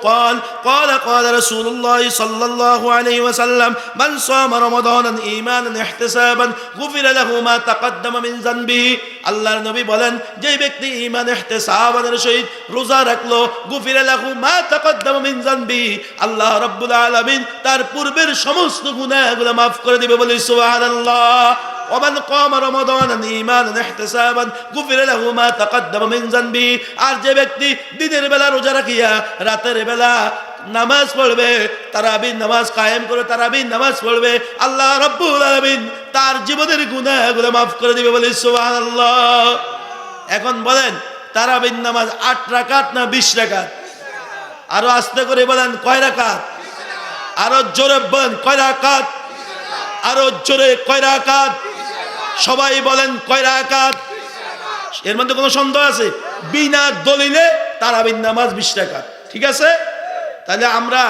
قال رسول الله صلى الله عليه وسلم من صام رمضانا إيمانا احتسابا غفر له ما تقدم من ذنبه আল্লাহর নবী বলেন যে ব্যক্তি ঈমান ইহতিসাবের সহিত রোজা রাখলো গুফির লাহু মা তাকদ্দাম মিন যানবি আল্লাহ রাব্বুল আলামিন তার পূর্বের সমস্ত গুনাহগুলো maaf করে দিবে বলি সুবহানাল্লাহ ومن قام رمضان ايمانا احتسابا غفر له ما تقدم من ذنبه আর যে ব্যক্তি দিনের বেলা রোজা রাখিয়া রাতের বেলা নামাজ পড়বে তারাবির নামাজ কায়েম করে তারাবির নামাজ পড়বে আল্লাহ রাব্বুল আলামিন তার জীবনের গুনাহগুলো maaf করে দিবে বলি সুবহানাল্লাহ এখন বলেন তারাবির নামাজ 8 রাকাত না 20 রাকাত আরো আস্তে করে বলেন কয় রাকাত আরো জোরে বলেন কয় রাকাত আরো জোরে কয় রাকাত সবাই বলেন কয় রাকাত এর মধ্যে কোনো সন্দেহ আছে বিনা দলিলে তারাবির নামাজ 20 রাকাত ঠিক আছে তাহলে আমরা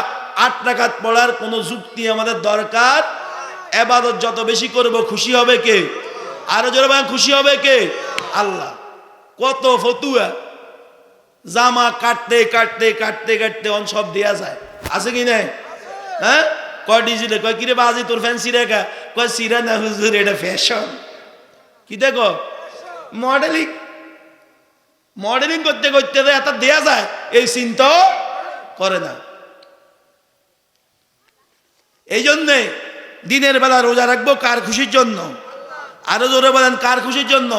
8 রাকাত পড়ার কোনো যুক্তি আমাদের দরকার ইবাদত যত বেশি করব খুশি হবে কে আরো জোরে বলেন খুশি হবে কে আল্লাহ কত ফতুয়া জামা কাটতে কাটতে কাটতে কাটতে অন সব দেয়া যায় আছে কি না হ্যাঁ কয় ডিজিটাল কয় কিরে বাজি তোর ফ্যান্সি রেখা কয় সিরা না হুজুর এটা ফ্যাশন কি দেখো মডেলিং করতে করতে এত দেয়া যায় এই চিন্তা করে না এই জন্যে দিনের বেলা রোজা রাখবো কার খুশির জন্য আরো জোরে বলেন কার খুশির জন্য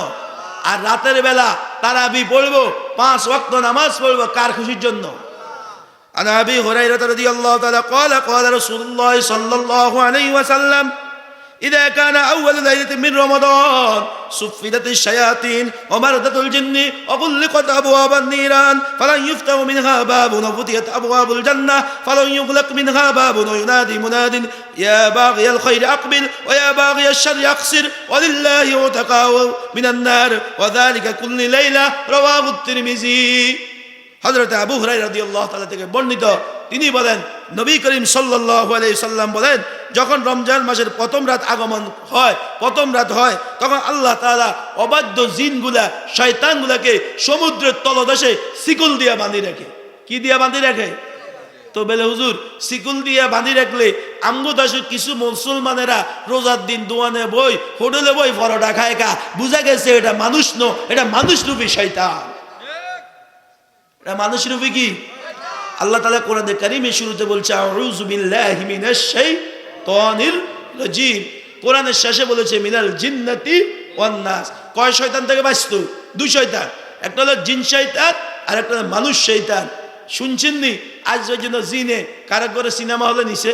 আর রাতের বেলা তারাবি পড়বো 5 ওয়াক্ত নামাজ পড়বো কার খুশির জন্য عن أبي هريرة رضي الله تعالى قال رسول الله صلى الله عليه وسلم إذا كان أول ليلة من رمضان صفدت الشياطين ومردت الجن وغلقت أبواب النيران فلن يفتح منها باب وفتحت أبواب الجنة فلن يغلق منها باب وينادي مناد يا باغي الخير أقبل ويا باغي الشر أقصر ولله عتقاء من النار وذلك كل ليلة رواه الترمذي হযরত আবু হুরায়রা রাদিয়াল্লাহু তাআলা থেকে বর্ণিত তিনি বলেন নবী করিম সাল্লাল্লাহু আলাইহি সাল্লাম বলেন যখন রমজান মাসের প্রথম রাত আগমন হয় প্রথম রাত হয় তখন আল্লাহ তাআলা অবাধ্য জিনগুলা শয়তানগুলাকে সমুদ্রের তলদেশে শিকল দিয়ে বাঁধি রাখে কি দিয়ে বাঁধি রাখে তো বলে হুজুর শিকল দিয়ে বাঁধি রাখলে আমগো দেশে কিছু মুসলমানেরা রোজার দিন দোয়ানে বই হোটেলে বই পরোটা খায় কা বুঝা গেছে এটা মানুষ ন এটা মানুষরূপী শয়তান এটা মানুষ রূপী কি আল্লাহ তাআলা কোরআনে কারীমে শুরুতে বলছে আউযু বিল্লাহি মিনাশ শাইতানির রাজিম কোরআনের শেষে বলেছে মিনাল জিন্নাতি ওয়ান নাস কয় শয়তান থেকে বাঁচতো দুই শয়তান একটা হলো জিন শয়তান আর একটা হলো মানুষ শয়তান শুনছেন নি আজ পর্যন্ত জিনে কারা করে সিনেমা হলে নিছে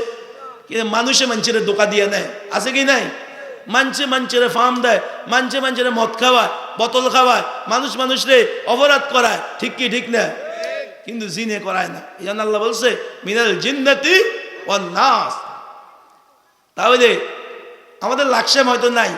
কিন্তু মানুষে মানুষের ধোঁকা দিয়ে নেয় আছে কি নাই মানুষের ফার্ম দেয় মানুষের মদ খাওয়ায় বোতল খাওয়ায় মানুষরে অপরাধ করায় ঠিক কি ঠিক না কিন্তু জিনে করায় না এই জন্য আল্লাহ বলছে মিনাল জিন্নাতি ওয়ান নাস তাহলে আমাদের লাকসাম হয়তো নাই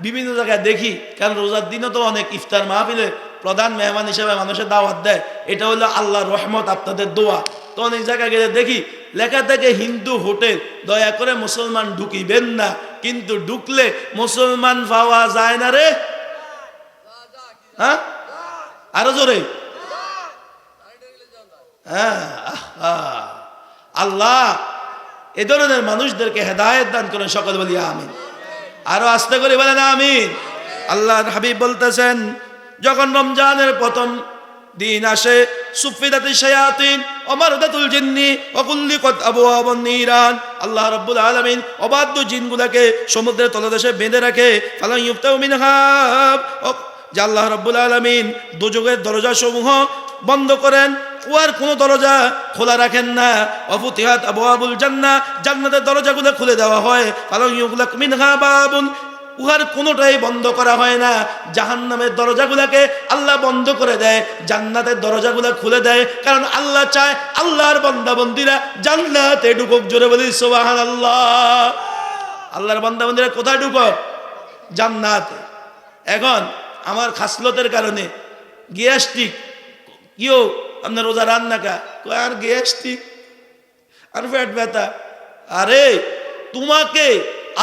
বিভিন্ন জায়গায় দেখি কারণ রোজার দিনও তো অনেক ইফতার মাহফিলে প্রধান মেহমান হিসেবে মানুষের দাওয়াত দেয় এটা হলো আল্লাহর রহমত আপনাদের দোয়া তো অনেক জায়গায় গেলে দেখি লেখা থাকে হিন্দু হোটেল দয়া করে মুসলমান ঢুকিবেন না কিন্তু ঢুকলে মুসলমান পাওয়া যায় না রে হ্যাঁ আরো জোরে হ্যাঁ আল্লাহ এ ধরনের মানুষদেরকে হেদায়েত দান করেন সকল বলি আমিন আরো আস্তে করে বলেন আমিন আল্লাহর হাবিব বলতেছেন যখন রমজানের প্রথম দিন আসে সুফিদাতিশ শায়াতিন ওয়া মারদাতুল জিন্নি ওয়া কুল্লিকাত আবওয়াবুন নিরান আল্লাহ রাব্বুল আলামিন অবাধ্য জিনগুলোকে সমুদ্রের তলদেশে বেঁধে রাখে ফালা ইফতাউ মিনহা যে আল্লাহ রাব্বুল আলামিন দোজখের দরজাসমূহ বন্ধ করেন ওয়ার কোনো দরজা খোলা রাখেন না ওয়াফুতিহাত আবওয়াবুল জান্নাহ জান্নাতের দরজাগুলো খুলে দেওয়া হয় ফালা ইউগলাক মিনহা বাবুন উহার কোনোটাই বন্ধ করা হয় না জাহান্নামের দরজাগুলোকে আল্লাহ বন্ধ করে দেয় জান্নাতের দরজাগুলো খুলে দেয় কারণ আল্লাহ চায় আল্লাহর বান্দা বান্দীরা জান্নাতে ঢুকুক জোরে বলি সুবহানাল্লাহ আল্লাহর বান্দা বান্দীরা কোথায় ঢুকুক জান্নাতে এখন আমার খাসলতের কারণে গ্যাস্ট্রিক কিও আপনার রোজা রান্না কা আর গ্যাস্ট্রিক আর পেট ব্যথা আরে তোমাকে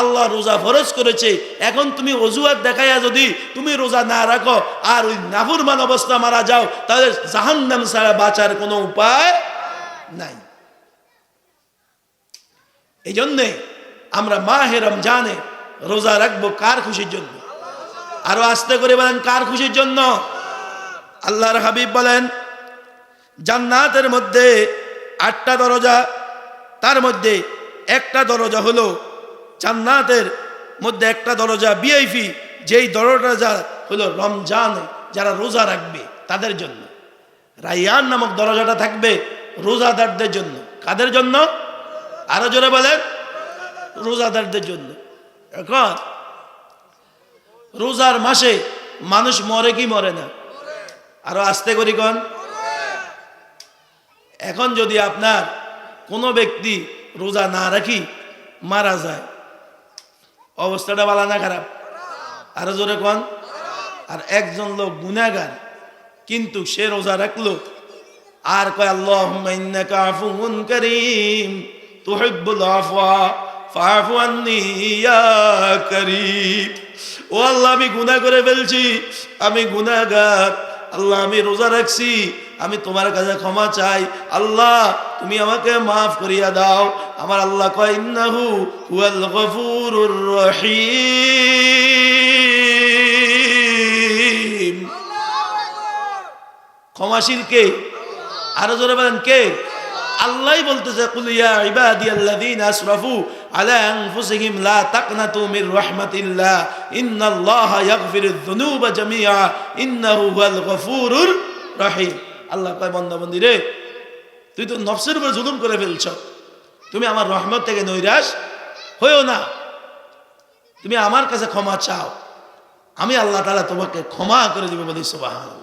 আল্লাহ রোজা ফরজ করেছে, এখন তুমি অজুহাত দেখাইয়া যদি তুমি রোজা না রাখো আর ওই নাফরমান অবস্থা মারা যাও, তাহলে জাহান্নাম ছাড়া বাঁচার কোনো উপায় নাই। এই জন্যে আমরা মাহে রমজানে রোজা রাখবো কার খুশির জন্য? আরো আস্তে করে বলেন, কার খুশির জন্য? আল্লাহর হাবিব বলেন, জান্নাতের মধ্যে 8টা দরজা, তার মধ্যে একটা দরজা হলো জান্নাতের মধ্যে একটা দরজা ভিআইপি, যেই দরজা হলো রমজানে যারা রোজা রাখবে তাদের জন্য। রাইয়ান নামক দরজাটা থাকবে রোজাদারদের জন্য। কাদের জন্য? আরো জোরে বলেন, রোজাদারদের জন্য। এখন রোজার মাসে মানুষ মরে কি মরে না? আরো আস্তে করি কোন। এখন যদি আপনার কোনো ব্যক্তি রোজা না রাখি মারা যায়, অবস্থাটা ভালো না খারাপ? আরো জোরে কোন। আর একজন লোক গুনাহগার, কিন্তু সে রোজা রাখলো আর কয় আল্লাহুম্মা ইন্নাকা আফুউন কারীম তুহিব্বুল আফওয়া ফাআফু আন্নী ইয়া কারীম। ও আল্লাহ, আমি গুনাহ করে ফেলছি, আমি গুনাহগার, আল্লাহ আমি রোজা রাখছি, আমি তোমার কাছে ক্ষমা চাই, আল্লাহ তুমি আমাকে মাফ করিয়া দাও। আমার আল্লাহ কয় ইন্নাহু হুয়াল গফুরুর রহিম। ক্ষমাশীল কে? আরো জোরে বলেন কে? আল্লাহই বলতেছে, কুল ইয়া ইবাদিয়াল্লাযীনা আসরাফু আলা আনফুসিহিম লা তাকনাতু মির রাহমাতিল্লাহ ইন্নাল্লাহা ইয়াগফিরুয যুনুবা জামিআ ইন্নাহু হুয়াল গফুরুর রহিম। আল্লাহ কয়, বান্দা বান্দি রে, তুই তো নফসের উপর জুলুম করে ফেলছ, তুমি আমার রহমত থেকে নৈরাশ হইও না, তুমি আমার কাছে ক্ষমা চাও, আমি আল্লাহ তাআলা তোমাকে ক্ষমা করে দিব। বলি সুবহানাল্লাহ।